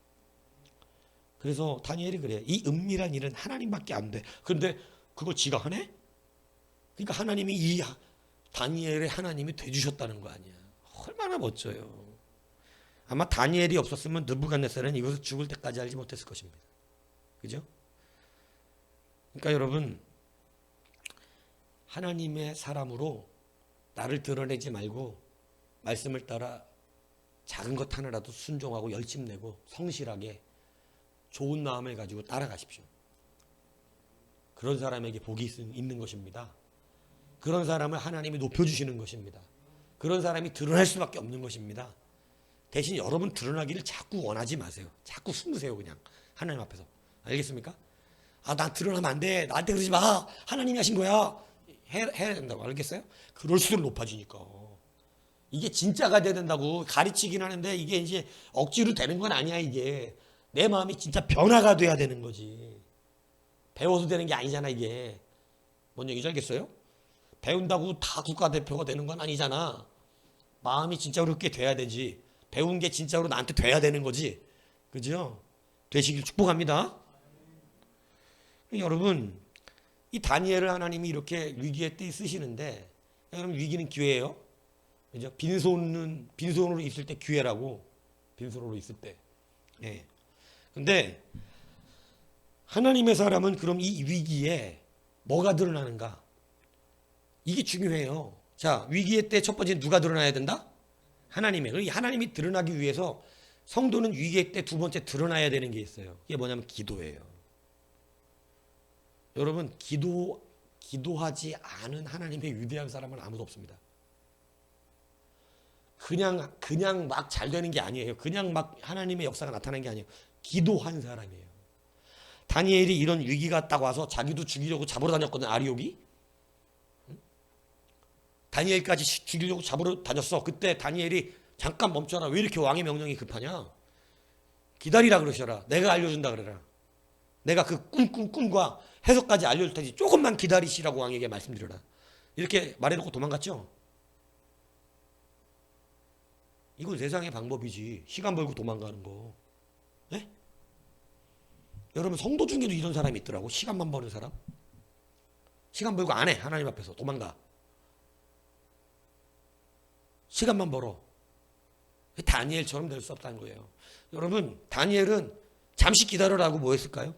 그래서 다니엘이 그래. 이 은밀한 일은 하나님밖에 안 돼. 그런데 그걸 지가 하네? 그러니까 하나님이 이 다니엘의 하나님이 돼주셨다는 거 아니야. 얼마나 멋져요. 아마 다니엘이 없었으면 느부갓네살은 이것을 죽을 때까지 알지 못했을 것입니다. 그죠? 그러니까 여러분 하나님의 사람으로 나를 드러내지 말고 말씀을 따라 작은 것 하나라도 순종하고 열심내고 성실하게 좋은 마음을 가지고 따라가십시오. 그런 사람에게 복이 있는 것입니다. 그런 사람을 하나님이 높여주시는 것입니다. 그런 사람이 드러날 수밖에 없는 것입니다. 대신 여러분 드러나기를 자꾸 원하지 마세요. 자꾸 숨으세요. 그냥 하나님 앞에서. 알겠습니까? 아, 나 드러나면 안 돼. 나한테 그러지 마. 하나님이 하신 거야. 해야 된다고. 알겠어요? 그럴수록 높아지니까. 이게 진짜가 돼야 된다고. 가르치긴 하는데 이게 이제 억지로 되는 건 아니야. 이게 내 마음이 진짜 변화가 돼야 되는 거지. 배워서 되는 게 아니잖아. 이게 뭔 얘기인지 알겠어요? 배운다고 다 국가대표가 되는 건 아니잖아. 마음이 진짜로 그렇게 돼야 되지. 배운 게 진짜로 나한테 돼야 되는 거지. 그죠? 되시길 축복합니다. 여러분, 이 다니엘을 하나님이 이렇게 위기의 때에 쓰시는데, 여러분 위기는 기회예요. 그죠? 빈손으로 있을 때 기회라고. 빈손으로 있을 때. 예. 근데 하나님의 사람은 그럼 이 위기에 뭐가 드러나는가? 이게 중요해요. 자, 위기의 때 첫 번째 누가 드러나야 된다? 하나님의. 하나님이 드러나기 위해서 성도는 위기의 때 두 번째 드러나야 되는 게 있어요. 이게 뭐냐면 기도예요. 여러분, 기도하지 않은 하나님의 위대한 사람은 아무도 없습니다. 그냥 막 잘 되는 게 아니에요. 그냥 막 하나님의 역사가 나타나는 게 아니에요. 기도한 사람이에요. 다니엘이 이런 위기가 딱 와서 자기도 죽이려고 잡으러 다녔거든, 아리옥이. 다니엘까지 죽이려고 잡으러 다녔어. 그때 다니엘이 잠깐 멈춰라. 왜 이렇게 왕의 명령이 급하냐? 기다리라 그러셔라. 내가 알려준다 그래라. 내가 그 꿈과 해석까지 알려줄 테니 조금만 기다리시라고 왕에게 말씀드려라. 이렇게 말해놓고 도망갔죠? 이건 세상의 방법이지. 시간 벌고 도망가는 거. 네? 여러분 성도 중에도 이런 사람이 있더라고. 시간만 버는 사람. 시간 벌고 안 해. 하나님 앞에서 도망가. 시간만 벌어. 다니엘처럼 될 수 없다는 거예요. 여러분, 다니엘은 잠시 기다려라고 뭐 했을까요?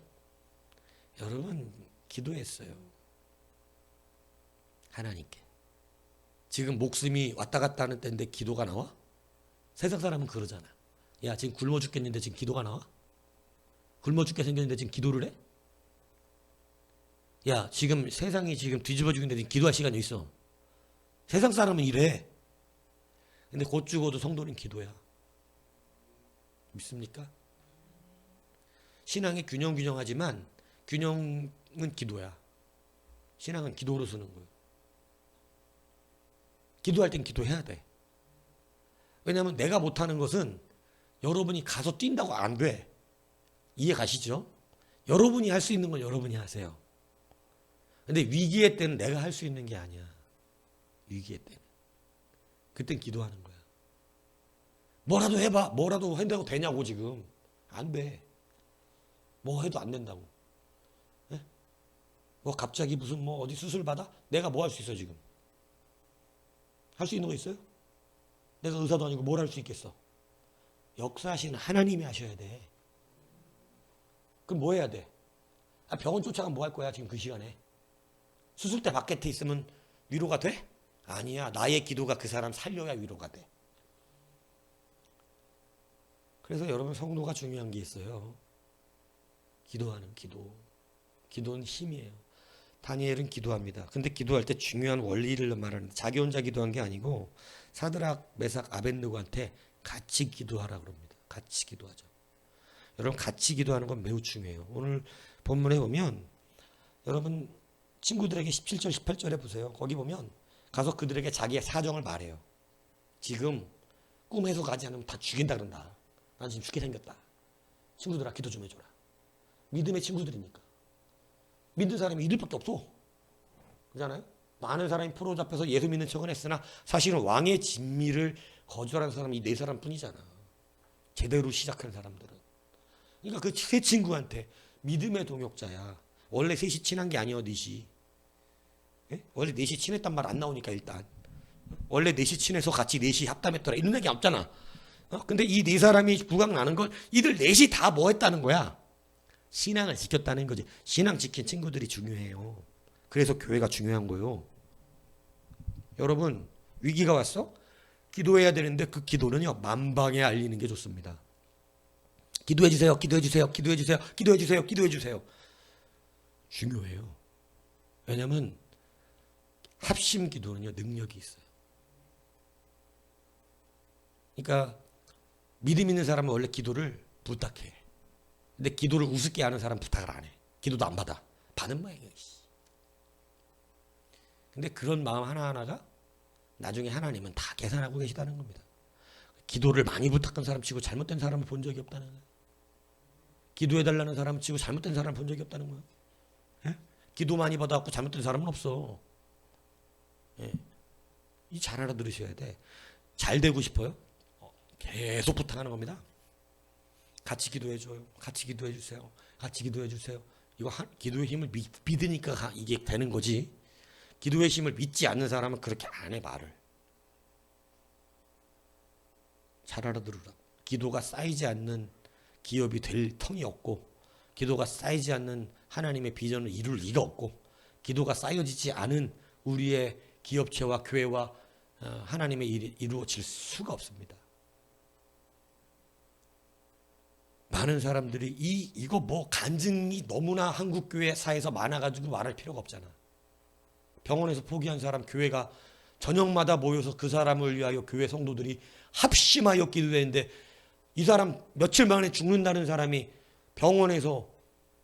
여러분, 기도했어요. 하나님께. 지금 목숨이 왔다 갔다 하는 때인데 기도가 나와? 세상 사람은 그러잖아. 야, 지금 굶어 죽겠는데 지금 기도가 나와? 굶어 죽게 생겼는데 지금 기도를 해? 야, 지금 세상이 지금 뒤집어 죽는데 지금 기도할 시간이 있어. 세상 사람은 이래. 근데 곧 죽어도 성도는 기도야. 믿습니까? 신앙이 균형하지만 균형은 기도야. 신앙은 기도로 쓰는 거예요. 기도할 땐 기도해야 돼. 왜냐하면 내가 못하는 것은 여러분이 가서 뛴다고 안 돼. 이해 가시죠? 여러분이 할 수 있는 건 여러분이 하세요. 근데 위기의 때는 내가 할 수 있는 게 아니야. 위기의 때는. 그땐 기도하는 거야. 뭐라도 해봐. 뭐라도 한다고 되냐고 지금. 안 돼. 뭐 해도 안 된다고. 네? 뭐 갑자기 무슨 뭐 어디 수술 받아? 내가 뭐 할 수 있어 지금? 할 수 있는 거 있어요? 내가 의사도 아니고 뭘 할 수 있겠어? 역사하시는 하나님이 하셔야 돼. 그럼 뭐 해야 돼? 아, 병원 쫓아가면 뭐 할 거야 지금 그 시간에? 수술대 밖에 있으면 위로가 돼? 아니야. 나의 기도가 그 사람 살려야 위로가 돼. 그래서 여러분 성도가 중요한 게 있어요. 기도하는 기도. 기도는 힘이에요. 다니엘은 기도합니다. 근데 기도할 때 중요한 원리를 말하는데 자기 혼자 기도한 게 아니고 사드락, 메삭, 아벳느고한테 같이 기도하라 그럽니다. 같이 기도하죠. 여러분 같이 기도하는 건 매우 중요해요. 오늘 본문에 보면 여러분 친구들에게 17절, 18절에 보세요. 거기 보면 가서 그들에게 자기의 사정을 말해요. 지금 꿈 해석하지 않으면 다 죽인다 그런다. 난 지금 죽게 생겼다. 친구들아 기도 좀 해줘라. 믿음의 친구들이니까. 믿는 사람이 이들 밖에 없어. 그렇잖아요? 많은 사람이 프로 잡혀서 예수 믿는 척은 했으나 사실은 왕의 진미를 거절한 사람이 이 네 사람 뿐이잖아. 제대로 시작한 사람들은. 그러니까 그 세 친구한테 믿음의 동역자야. 원래 셋이 친한 게 아니야, 넷이. 예? 원래 넷이 친했단 말 안 나오니까 일단. 원래 넷이 친해서 같이 넷이 합담했더라. 이런 얘기 없잖아. 근데 이 네 사람이 부각 나는 건 이들 넷이 다 뭐 했다는 거야? 신앙을 지켰다는 거지. 신앙 지킨 친구들이 중요해요. 그래서 교회가 중요한 거예요. 여러분 위기가 왔어? 기도해야 되는데 그 기도는요 만방에 알리는 게 좋습니다. 기도해 주세요. 기도해 주세요. 기도해 주세요. 기도해 주세요. 기도해 주세요. 중요해요. 왜냐하면 합심 기도는요, 능력이 있어요. 그러니까 믿음 있는 사람은 원래 기도를 부탁해. 근데 기도를 우습게 하는 사람 부탁을 안 해. 기도도 안 받아. 받은 모양이야. 근데 그런 마음 하나하나가 나중에 하나님은 다 계산하고 계시다는 겁니다. 기도를 많이 부탁한 사람 치고 잘못된 사람을 본 적이 없다는 거예요. 기도해달라는 사람 치고 잘못된 사람을 본 적이 없다는 거예요. 예? 기도 많이 받아갖고 잘못된 사람은 없어. 예. 이 잘 알아들으셔야 돼. 잘 되고 싶어요? 계속 부탁하는 겁니다. 같이 기도해줘요. 같이 기도해주세요. 같이 기도해주세요. 이거 기도의 힘을 믿으니까 이게 되는 거지. 기도의 힘을 믿지 않는 사람은 그렇게 안 해, 말을. 잘 알아들으라. 기도가 쌓이지 않는 기업이 될 텅이 없고, 기도가 쌓이지 않는 하나님의 비전을 이룰 리가 없고, 기도가 쌓여지지 않은 우리의 기업체와 교회와 하나님의 일이 이루어질 수가 없습니다. 많은 사람들이 이거 뭐 간증이 너무나 한국 교회사에서 많아가지고 말할 필요가 없잖아. 병원에서 포기한 사람 교회가 저녁마다 모여서 그 사람을 위하여 교회 성도들이 합심하여 기도했는데 이 사람 며칠 만에 죽는다는 사람이 병원에서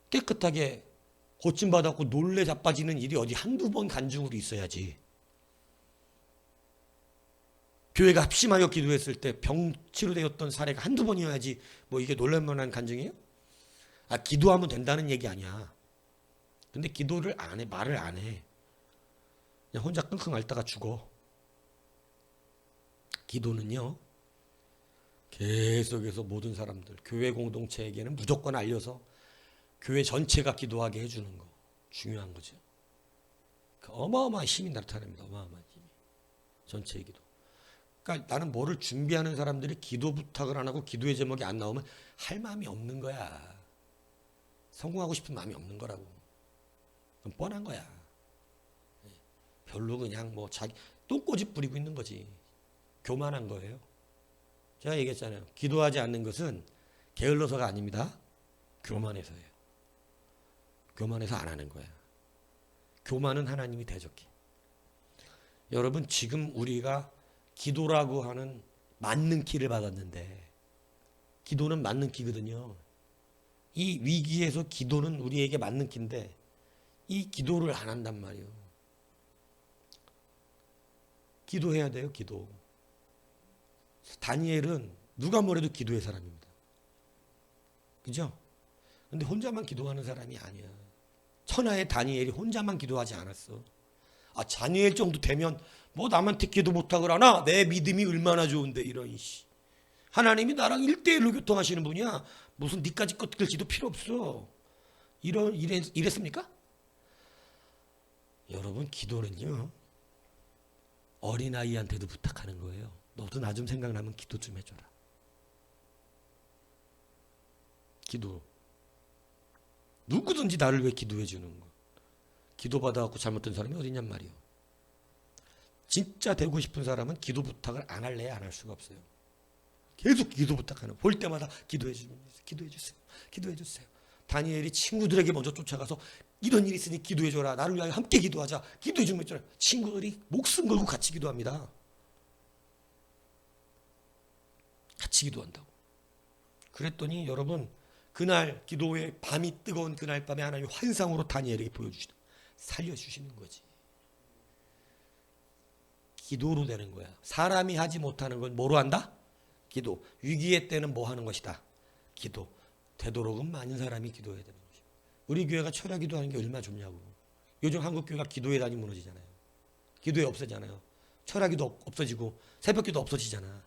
깨끗하게 고침받았고 놀래 자빠지는 일이 어디 한두 번 간증으로 있어야지. 교회가 합심하여 기도했을 때 병 치료되었던 사례가 한두 번이어야지 뭐 이게 놀랄만한 간증이에요? 기도하면 된다는 얘기 아니야. 근데 기도를 안 해, 말을 안 해. 그냥 혼자 끙끙 앓다가 죽어. 기도는요, 계속해서 모든 사람들, 교회 공동체에게는 무조건 알려서 교회 전체가 기도하게 해주는 거 중요한 거죠. 그 어마어마한 힘이 나타납니다. 어마어마한 힘이. 전체의 기도. 그러니까 나는 뭐를 준비하는 사람들이 기도 부탁을 안 하고 기도의 제목이 안 나오면 할 마음이 없는 거야. 성공하고 싶은 마음이 없는 거라고. 그건 뻔한 거야. 별로 그냥 뭐 자기 똥꼬집 부리고 있는 거지. 교만한 거예요. 제가 얘기했잖아요. 기도하지 않는 것은 게을러서가 아닙니다. 교만해서예요. 교만해서 안 하는 거야. 교만은 하나님이 대적해. 여러분 지금 우리가 기도라고 하는 맞는 키를 받았는데 기도는 맞는 키거든요. 이 위기에서 기도는 우리에게 맞는 키인데 이 기도를 안 한단 말이에요. 기도해야 돼요. 기도. 다니엘은 누가 뭐래도 기도의 사람입니다. 그죠? 근데 혼자만 기도하는 사람이 아니야. 천하의 다니엘이 혼자만 기도하지 않았어. 다니엘 정도 되면 뭐 남한테 기도 부탁을 하나? 내 믿음이 얼마나 좋은데 이런 씨. 하나님이 나랑 1대1로 교통하시는 분이야. 무슨 니까지 것 글지도 필요 없어. 이랬습니까? 여러분 기도는요. 어린아이한테도 부탁하는 거예요. 너도 나 좀 생각나면 기도 좀 해줘라. 기도. 누구든지 나를 위해 기도해 주는 거. 기도 받아갖고 잘못된 사람이 어디냔 말이에요. 진짜 되고 싶은 사람은 기도 부탁을 안 할래야 안 할 수가 없어요. 계속 기도 부탁하는. 볼 때마다 기도해 주세요. 기도해 주세요. 기도해 주세요. 다니엘이 친구들에게 먼저 쫓아가서 이런 일이 있으니 기도해 줘라. 나를 위하여 함께 기도하자. 기도해 주면 있잖아요. 친구들이 목숨 걸고 같이 기도합니다. 같이 기도한다고. 그랬더니 여러분 그날 기도의 밤이 뜨거운 그날 밤에 하나님이 환상으로 다니엘에게 보여주시다. 살려주시는 거지. 기도로 되는 거야. 사람이 하지 못하는 건 뭐로 한다? 기도. 위기의 때는 뭐 하는 것이다? 기도. 되도록은 많은 사람이 기도해야 되는 거죠. 우리 교회가 철야 기도하는 게 얼마나 좋냐고. 요즘 한국 교회가 기도의 단이 무너지잖아요. 기도회 없어지잖아요. 철야 기도 없어지고 새벽 기도 없어지잖아.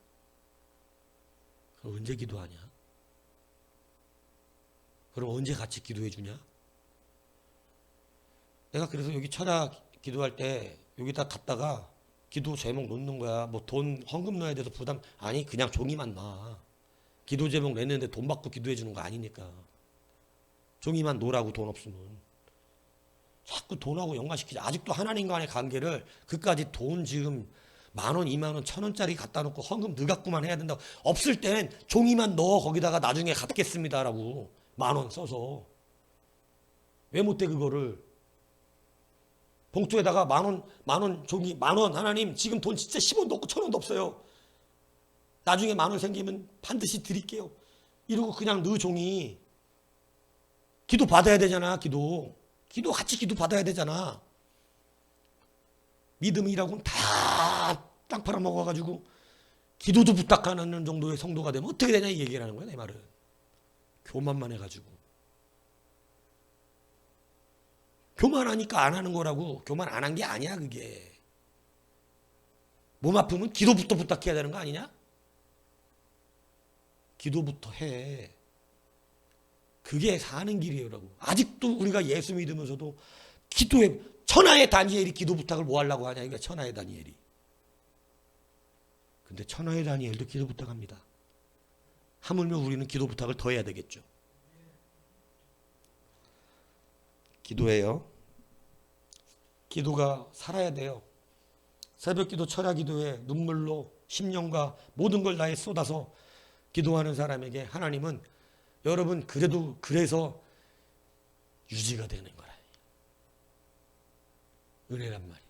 그럼 언제 기도하냐? 그럼 언제 같이 기도해 주냐? 내가 그래서 여기 철야 기도할 때 여기다 갖다가 기도 제목 놓는 거야. 뭐 돈 헌금 넣어야 돼서 부담. 아니 그냥 종이만 놔. 기도 제목 냈는데 돈 받고 기도해 주는 거 아니니까. 종이만 놓으라고. 돈 없으면. 자꾸 돈하고 연관시키자. 아직도 하나님과의 관계를 그까지 돈 지금 10,000원, 20,000원, 1,000원짜리 갖다 놓고 헌금 너 갖고만 해야 된다고. 없을 땐 종이만 넣어. 거기다가 나중에 갚겠습니다라고. 10,000원 써서. 왜 못해 그거를. 봉투에다가 만 원 종이 10,000원 하나님 지금 돈 진짜 10원도 없고 1,000원도 없어요. 나중에 10,000원 생기면 반드시 드릴게요. 이러고 그냥 너 종이 기도 받아야 되잖아. 기도 같이 기도 받아야 되잖아. 믿음이라고는 다 땅 팔아먹어가지고 기도도 부탁하는 정도의 성도가 되면 어떻게 되냐 이 얘기를 하는 거야. 내 말은 교만만 해가지고 교만하니까 안 하는 거라고. 교만 안 한 게 아니야. 그게 몸 아프면 기도부터 부탁해야 되는 거 아니냐? 기도부터 해. 그게 사는 길이에요라고. 아직도 우리가 예수 믿으면서도 기도해. 천하의 다니엘이 기도 부탁을 뭐 하려고 하냐. 그러니까 천하의 다니엘이. 근데 천하의 다니엘도 기도 부탁합니다. 하물며 우리는 기도 부탁을 더 해야 되겠죠. 기도해요. 기도가 살아야 돼요. 새벽 기도, 철야 기도에 눈물로 심령과 모든 걸 다해 쏟아서 기도하는 사람에게 하나님은 여러분 그래서 유지가 되는 거라. 은혜란 말이에요.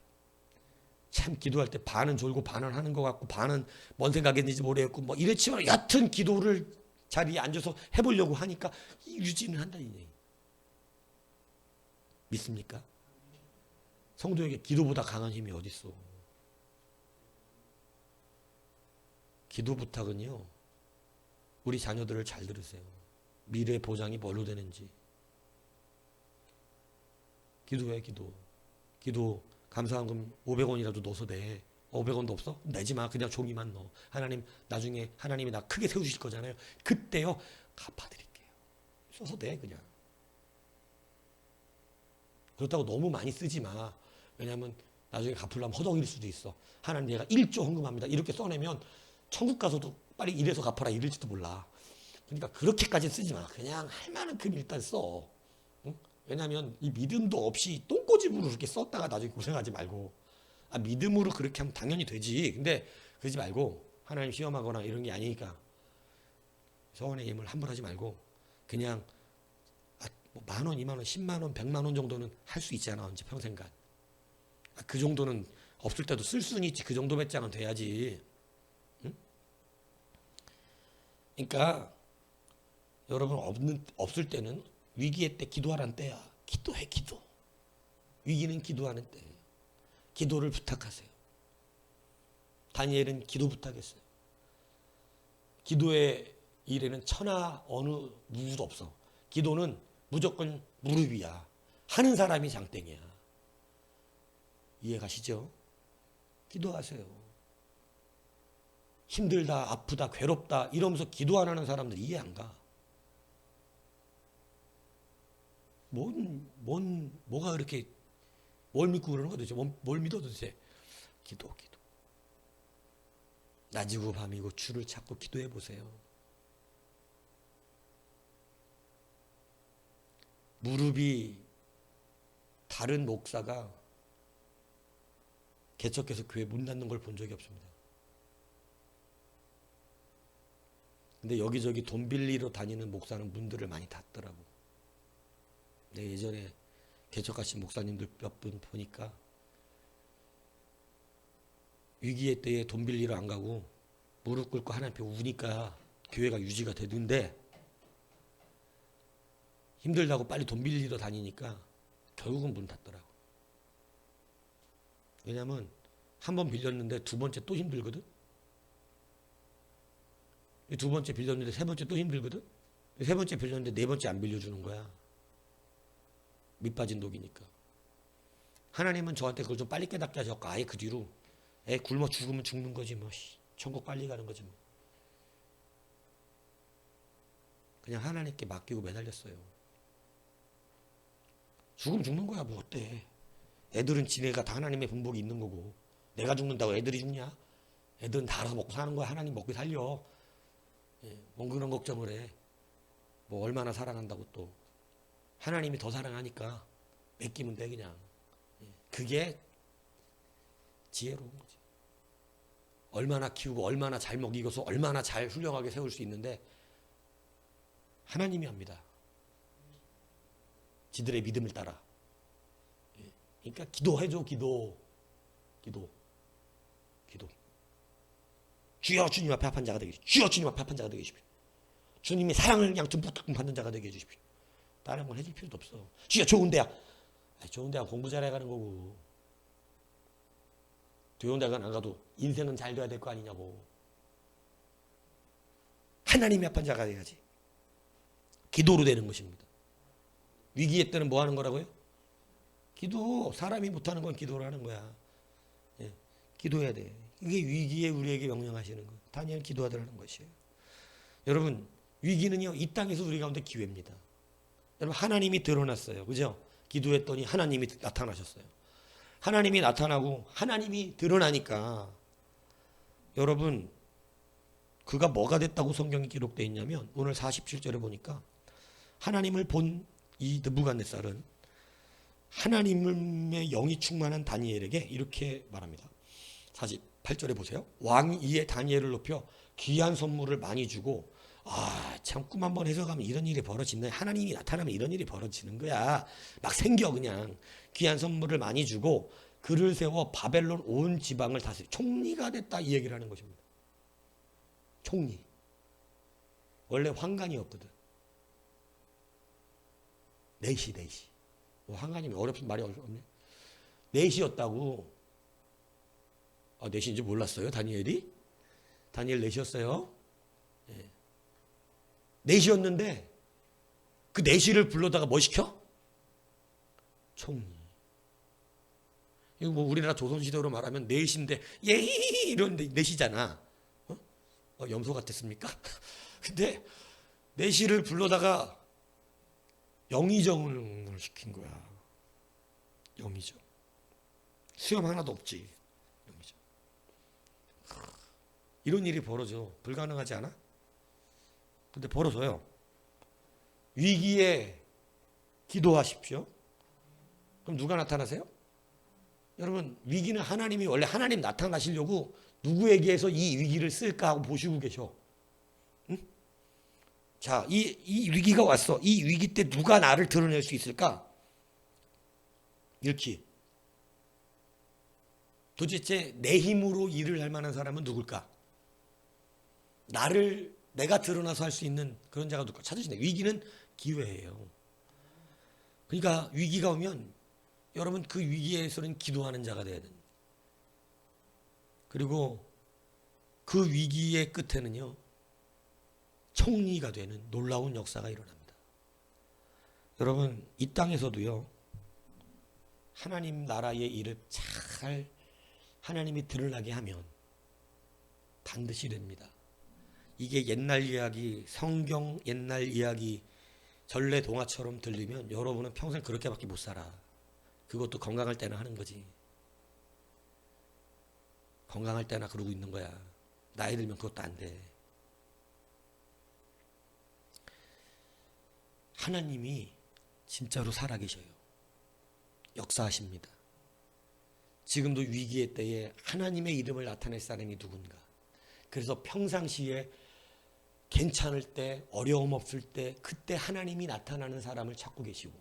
참 기도할 때 반은 졸고 반은 하는 것 같고 반은 뭔 생각했는지 모르겠고 뭐 이랬지만 얕은 기도를 자리에 앉아서 해보려고 하니까 유지는 한다는 얘기. 믿습니까? 성도에게 기도보다 강한 힘이 어디 있어? 기도 부탁은요. 우리 자녀들을 잘 들으세요. 미래 보장이 뭘로 되는지. 기도해 기도. 기도 감사한금 500원이라도 넣어서 내. 500원도 없어? 내지 마. 그냥 종이만 넣어. 하나님 나중에 하나님이 나 크게 세우실 거잖아요. 그때요 갚아드릴게요. 써서 내 그냥. 그렇다고 너무 많이 쓰지 마. 왜냐하면 나중에 갚으려면 허덕일 수도 있어. 하나님 내가 1조 헌금합니다. 이렇게 써내면 천국 가서도 빨리 이래서 갚아라 이럴지도 몰라. 그러니까 그렇게까지 쓰지 마. 그냥 할 만큼 일단 써. 응? 왜냐하면 이 믿음도 없이 똥꼬집으로 그렇게 썼다가 나중에 고생하지 말고. 믿음으로 그렇게 하면 당연히 되지. 근데 그러지 말고 하나님 시험하거나 이런 게 아니니까 서원의 힘을 함부로 하지 말고 그냥 뭐 10,000원, 20,000원, 100,000원, 100만 원 정도는 할 수 있잖아. 언제 평생간. 그 정도는 없을 때도 쓸 수는 있지. 그 정도 배짱은 돼야지. 응? 그러니까 여러분 없을 때는 위기의 때 기도하라는 때야. 기도해 기도. 위기는 기도하는 때예요. 기도를 부탁하세요. 다니엘은 기도 부탁했어요. 기도의 일에는 천하 어느 누구도 없어. 기도는 무조건 무릎 위야. 하는 사람이 장땡이야. 이해 가시죠? 기도하세요. 힘들다, 아프다, 괴롭다 이러면서 기도 안 하는 사람들 이해 안 가. 뭐가 그렇게 뭘 믿고 그러는 거야 도대체? 뭘 믿어 도대체? 기도. 낮이고 밤이고 주를 찾고 기도해 보세요. 무릎이 다른 목사가 개척해서 교회 문 닫는 걸 본 적이 없습니다. 근데 여기저기 돈 빌리러 다니는 목사는 문들을 많이 닫더라고. 내 예전에 개척하신 목사님들 몇 분 보니까 위기의 때에 돈 빌리러 안 가고 무릎 꿇고 하나님 앞에 우니까 교회가 유지가 되는데 힘들다고 빨리 돈 빌리러 다니니까 결국은 문 닫더라고. 왜냐면 한 번 빌렸는데 두 번째 또 힘들거든. 두 번째 빌렸는데 세 번째 또 힘들거든. 세 번째 빌렸는데 네 번째 안 빌려주는 거야. 밑빠진 독이니까. 하나님은 저한테 그걸 좀 빨리 깨닫게 하셨고 아예 그 뒤로 애 굶어 죽으면 죽는 거지 뭐. 천국 빨리 가는 거지 뭐. 그냥 하나님께 맡기고 매달렸어요. 죽으면 죽는 거야 뭐 어때. 애들은 지네가 다 하나님의 분복이 있는 거고 내가 죽는다고 애들이 죽냐. 애들은 다 알아서 먹고 사는 거야. 하나님 먹고 살려. 뭔 그런 걱정을 해. 뭐 얼마나 사랑한다고 또. 하나님이 더 사랑하니까 맡기면 돼 그냥. 그게 지혜로운 거지. 얼마나 키우고 얼마나 잘 먹이고서 얼마나 잘 훌륭하게 세울 수 있는데 하나님이 합니다. 지들의 믿음을 따라. 그러니까 기도해줘. 기도. 주여 주님 앞에 합한 자가 되게 해주십시오. 주여 주님 앞에 합한 자가 되게 해주십시오. 주님의 사랑을 그냥 듬뿍 받는 자가 되게 해주십시오. 다른 건 해줄 필요도 없어. 주여 좋은 데야. 좋은 데야 공부 잘해 가는 거고. 좋은 데가 안 가도 인생은 잘 돼야 될 거 아니냐고. 하나님이 합한 자가 돼야지. 기도로 되는 것입니다. 위기의 때는 뭐 하는 거라고요? 기도. 사람이 못하는 건 기도를 하는 거야. 예, 기도해야 돼. 이게 위기에 우리에게 명령하시는 거. 다니엘 기도하더라는 것이에요. 여러분 위기는요 이 땅에서 우리 가운데 기회입니다. 여러분 하나님이 드러났어요. 그죠? 기도했더니 하나님이 나타나셨어요. 하나님이 나타나고 하나님이 드러나니까 여러분 그가 뭐가 됐다고 성경이 기록되어 있냐면 오늘 47절에 보니까 하나님을 본 이 느부갓네살은 하나님의 영이 충만한 다니엘에게 이렇게 말합니다. 48절에 보세요. 왕이 이에 다니엘을 높여 귀한 선물을 많이 주고 참 꿈 한번 해석하면 이런 일이 벌어지네. 하나님이 나타나면 이런 일이 벌어지는 거야. 막 생겨 그냥. 귀한 선물을 많이 주고 그를 세워 바벨론 온 지방을 다스리 총리가 됐다 이 얘기를 하는 것입니다. 총리. 원래 황관이었거든. 넷이. 뭐 황관이면 어렵은 말이 어렵네. 넷이었다고. 넷인지 몰랐어요 다니엘이? 다니엘 넷이었어요. 네. 넷이었는데 그 넷이를 불러다가 뭐 시켜? 총리. 이거 뭐 우리나라 조선시대로 말하면 넷인데 예이 이런 넷이잖아. 염소 같았습니까? 근데 넷이를 불러다가 영의정을 시킨 거야. 영의정. 수염 하나도 없지. 영의정. 이런 일이 벌어져. 불가능하지 않아? 근데 벌어져요. 위기에 기도하십시오. 그럼 누가 나타나세요? 여러분 위기는 하나님이 원래 하나님 나타나시려고 누구에게서 이 위기를 쓸까 하고 보시고 계셔. 응? 자, 이 위기가 왔어. 이 위기 때 누가 나를 드러낼 수 있을까? 이렇게. 도대체 내 힘으로 일을 할 만한 사람은 누굴까? 내가 드러나서 할 수 있는 그런 자가 누굴까? 찾으시네. 위기는 기회예요. 그러니까 위기가 오면 여러분 그 위기에서는 기도하는 자가 돼야 됩니다. 그리고 그 위기의 끝에는요. 총리가 되는 놀라운 역사가 일어납니다. 여러분 이 땅에서도요. 하나님 나라의 일을 잘 하나님이 드러나게 하면 반드시 됩니다. 이게 옛날 이야기, 성경 옛날 이야기 전래 동화처럼 들리면 여러분은 평생 그렇게밖에 못 살아. 그것도 건강할 때나 하는 거지. 건강할 때나 그러고 있는 거야. 나이 들면 그것도 안 돼. 하나님이 진짜로 살아계셔요. 역사하십니다. 지금도 위기의 때에 하나님의 이름을 나타낼 사람이 누군가. 그래서 평상시에 괜찮을 때, 어려움 없을 때, 그때 하나님이 나타나는 사람을 찾고 계시고,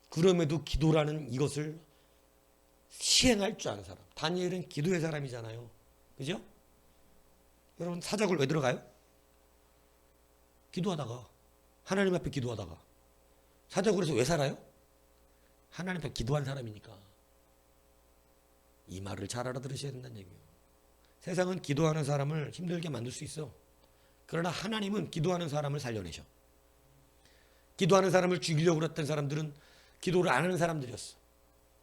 그럼에도 기도라는 이것을 시행할 줄 아는 사람. 다니엘은 기도의 사람이잖아요. 그죠? 여러분 사자굴 왜 들어가요? 기도하다가. 하나님 앞에 기도하다가. 사자굴에서 왜 살아요? 하나님 앞에 기도한 사람이니까. 이 말을 잘 알아들으셔야 된다는 얘기예요. 세상은 기도하는 사람을 힘들게 만들 수 있어. 그러나 하나님은 기도하는 사람을 살려내셔. 기도하는 사람을 죽이려고 했던 사람들은 기도를 안 하는 사람들이었어.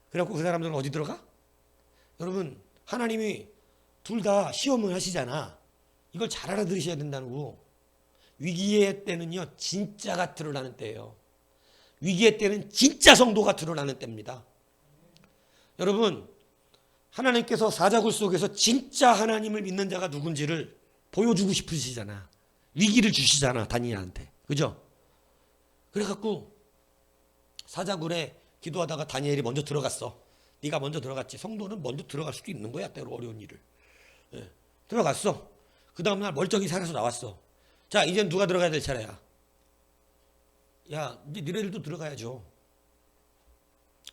그래갖고 그 사람들은 어디 들어가? 여러분 하나님이 둘 다 시험을 하시잖아. 이걸 잘 알아들으셔야 된다는 거. 위기의 때는요 진짜가 드러나는 때예요. 위기의 때는 진짜 성도가 드러나는 때입니다. 여러분 하나님께서 사자굴 속에서 진짜 하나님을 믿는 자가 누군지를 보여주고 싶으시잖아. 위기를 주시잖아 다니엘한테. 그죠? 그래갖고 사자굴에 기도하다가 다니엘이 먼저 들어갔어. 네가 먼저 들어갔지. 성도는 먼저 들어갈 수도 있는 거야. 때로 어려운 일을. 예. 들어갔어. 그 다음날 멀쩡히 살아서 나왔어. 자 이제 누가 들어가야 될 차례야. 야 이제 너희들도 들어가야죠.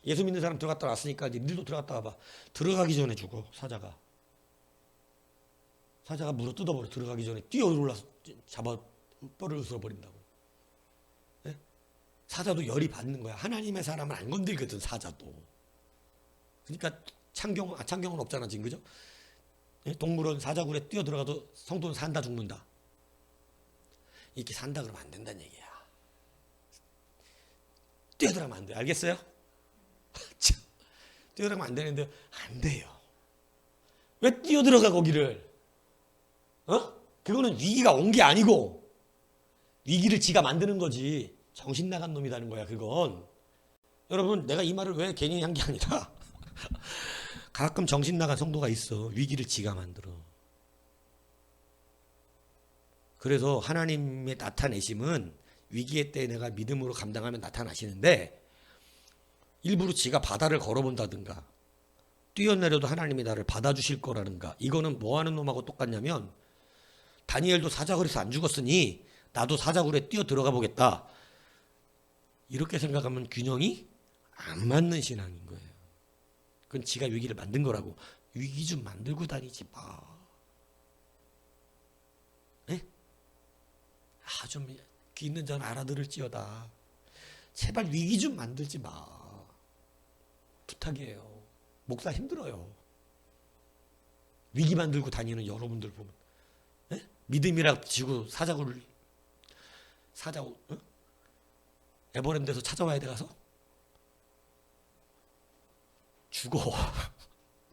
예수 믿는 사람 들어갔다 왔으니까 이제 니들도 들어갔다 와봐. 들어가기 전에 죽어 사자가. 사자가 물어 뜯어버려. 들어가기 전에 뛰어 올라서 잡아 뼈를 으스러버린다고. 예? 사자도 열이 받는 거야. 하나님의 사람은 안 건들거든 사자도. 그러니까 창경은 없잖아 지금 그죠? 예? 동물원 사자굴에 뛰어 들어가도 성도는 산다 죽는다. 이렇게 산다 그러면 안 된다는 얘기야. 뛰어들어가면 안 돼. 알겠어요? 뛰어들어가면 안 되는데 안 돼요. 왜 뛰어들어가 거기를? 그거는 위기가 온 게 아니고 위기를 지가 만드는 거지. 정신 나간 놈이라는 거야 그건. 여러분 내가 이 말을 왜 괜히 한 게 아니라 가끔 정신 나간 성도가 있어. 위기를 지가 만들어. 그래서 하나님의 나타내심은 위기의 때에 내가 믿음으로 감당하면 나타나시는데 일부러 지가 바다를 걸어본다든가 뛰어내려도 하나님이 나를 받아주실 거라든가 이거는 뭐 하는 놈하고 똑같냐면 다니엘도 사자굴에서 안 죽었으니 나도 사자굴에 뛰어 들어가 보겠다. 이렇게 생각하면 균형이 안 맞는 신앙인 거예요. 그건 지가 위기를 만든 거라고. 위기 좀 만들고 다니지 마. 네? 좀 귀 있는 자는 알아들을지어다. 제발 위기 좀 만들지 마. 부탁이에요. 목사 힘들어요. 위기 만들고 다니는 여러분들 보면 네? 믿음이라 지고 에버랜드에서 찾아와야 돼 가서 죽어.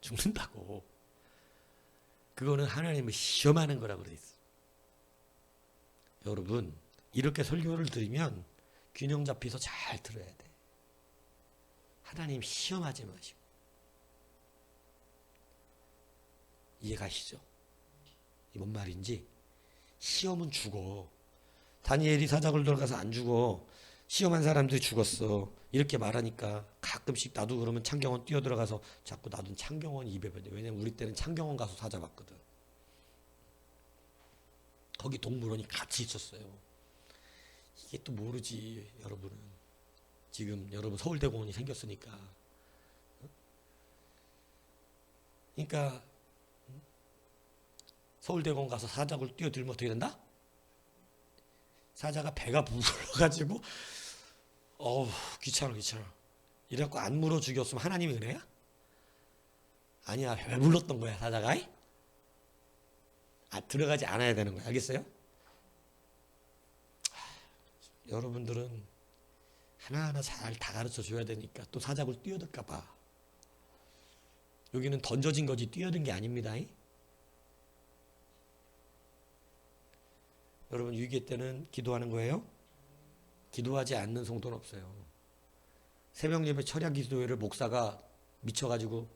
죽는다고. 그거는 하나님을 시험하는 거라고 그래 있어. 여러분 이렇게 설교를 들으면 균형 잡혀서 잘 들어야 돼. 하나님 시험하지 마시고. 이해가시죠? 이 뭔 말인지. 시험은 죽어. 다니엘이 사자굴 들어가서 안 죽어. 시험한 사람들이 죽었어. 이렇게 말하니까 가끔씩 나도 그러면 창경원 뛰어들어가서 자꾸 나도 창경원 입에 벌려. 왜냐면 우리 때는 창경원 가서 사자 봤거든. 거기 동물원이 같이 있었어요. 이게 또 모르지 여러분은. 지금 여러분 서울대공원이 생겼으니까. 그러니까 서울대공원 가서 사자굴 뛰어들면 어떻게 된다? 사자가 배가 불러가지고 귀찮아 이래갖고 안 물어 죽였으면 하나님의 은혜야? 아니야. 배 불렀던 거야 사자가. 들어가지 않아야 되는 거야. 알겠어요? 여러분들은 하나하나 잘 다 가르쳐 줘야 되니까 또 사자굴 뛰어들까 봐. 여기는 던져진 거지 뛰어든 게 아닙니다. 여러분 위기 때는 기도하는 거예요? 기도하지 않는 성도는 없어요. 새벽 예배 철야 기도회를 목사가 미쳐가지고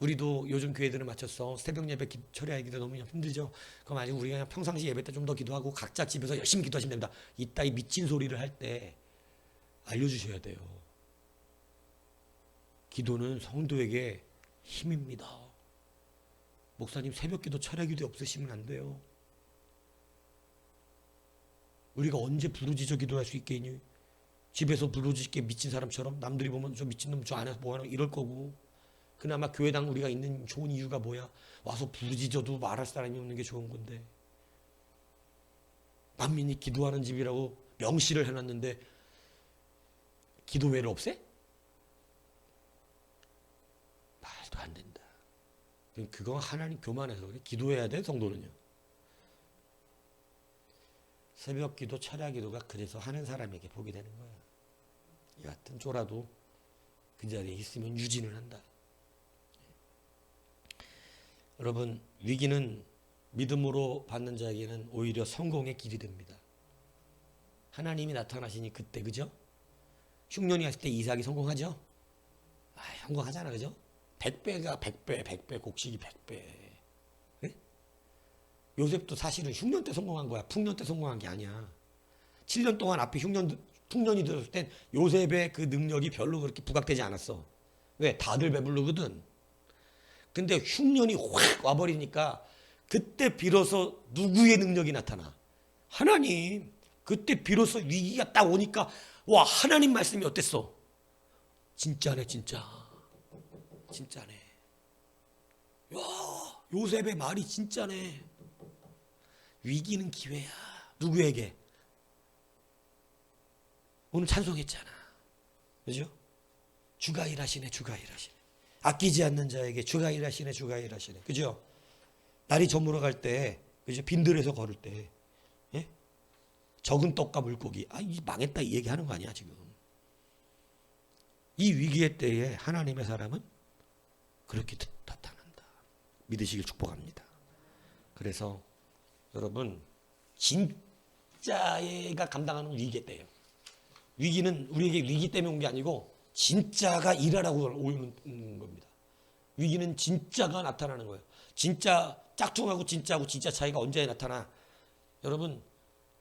우리도 요즘 교회들을 맞췄어. 새벽 예배 철야 기도 너무 힘들죠. 그럼 아직 우리가 그냥 평상시 예배 때 좀 더 기도하고 각자 집에서 열심히 기도하시면 됩니다. 이따위 미친 소리를 할 때 알려주셔야 돼요. 기도는 성도에게 힘입니다. 목사님 새벽 기도 철야 기도 없으시면 안 돼요. 우리가 언제 부르짖어 기도할 수 있겠니? 집에서 부르짖게 미친 사람처럼 남들이 보면 저 미친놈 저 안에서 뭐하나 이럴 거고. 그나마 교회당 우리가 있는 좋은 이유가 뭐야? 와서 부르짖어도 말할 사람이 없는 게 좋은 건데. 만민이 기도하는 집이라고 명시를 해놨는데 기도회를 없애? 말도 안 된다. 그건 하나님 교만해서 그래. 기도해야 돼 성도는요. 새벽 기도, 철야 기도가 그래서 하는 사람에게 복이 되는 거야. 이 같은 쪼라도 그 자리에 있으면 유진을 한다. 여러분 위기는 믿음으로 받는 자에게는 오히려 성공의 길이 됩니다. 하나님이 나타나시니 그때 그죠? 흉년이 왔을 때 이삭이 성공하죠? 성공하잖아 그죠? 100배가 100배 곡식이 100배. 요셉도 사실은 흉년 때 성공한 거야. 풍년 때 성공한 게 아니야. 7년 동안 앞에 풍년이 들었을 땐 요셉의 그 능력이 별로 그렇게 부각되지 않았어. 왜? 다들 배부르거든. 근데 흉년이 확 와버리니까 그때 비로소 누구의 능력이 나타나? 하나님. 그때 비로소 위기가 딱 오니까 와 하나님 말씀이 어땠어? 진짜네, 진짜. 진짜네. 야, 요셉의 말이 진짜네. 위기는 기회야. 누구에게? 오늘 찬송했잖아. 그죠? 주가 일하시네, 주가 일하시네. 아끼지 않는 자에게 주가 일하시네, 주가 일하시네. 그죠? 날이 저물어 갈 때, 그죠? 빈들에서 걸을 때, 예? 적은 떡과 물고기. 이 망했다 이 얘기하는 거 아니야 지금? 이 위기의 때에 하나님의 사람은 그렇게 나타난다. 믿으시길 축복합니다. 그래서 여러분 진짜가 감당하는 위기의 때예요. 위기는 우리에게 위기 때문에 온 게 아니고 진짜가 일하라고 오는 겁니다. 위기는 진짜가 나타나는 거예요. 진짜 짝퉁하고 진짜하고 진짜 차이가 언제 나타나? 여러분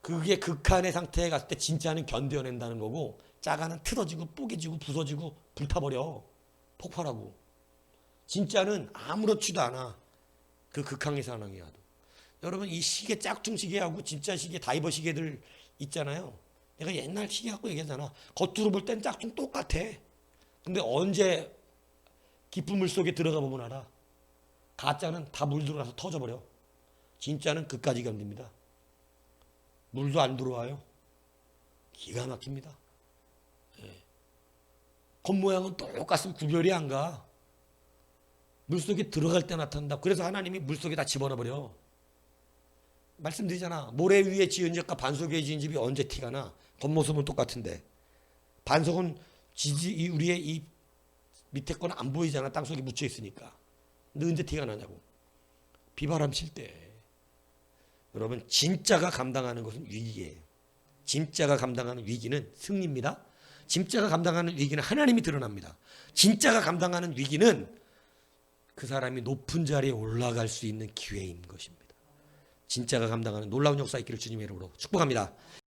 그게 극한의 상태에 갔을 때 진짜는 견뎌낸다는 거고 짜가는 틀어지고 뽀개지고 부서지고 불타버려. 폭발하고. 진짜는 아무렇지도 않아. 그 극한의 상황이야도. 여러분 이 시계 짝퉁 시계하고 진짜 시계 다이버 시계들 있잖아요. 내가 옛날 시계 갖고 얘기하잖아. 겉으로 볼 땐 짝퉁 똑같아. 근데 언제 깊은 물 속에 들어가 보면 알아. 가짜는 다 물 들어가서 터져버려. 진짜는 끝까지 견딥니다. 물도 안 들어와요. 기가 막힙니다. 예. 겉모양은 똑같으면 구별이 안 가. 물속에 들어갈 때 나타난다. 그래서 하나님이 물속에 다 집어넣어버려. 말씀드리잖아. 모래 위에 지은 집과 반석 위에 지은 집이 언제 티가 나? 겉모습은 똑같은데. 반석은 우리의 이 밑에 거는 안 보이잖아. 땅속에 묻혀 있으니까. 근데 언제 티가 나냐고. 비바람 칠 때. 여러분 진짜가 감당하는 것은 위기예요. 진짜가 감당하는 위기는 승리입니다. 진짜가 감당하는 위기는 하나님이 드러납니다. 진짜가 감당하는 위기는 그 사람이 높은 자리에 올라갈 수 있는 기회인 것입니다. 진짜가 감당하는 놀라운 역사 있기를 주님의 이름으로 축복합니다.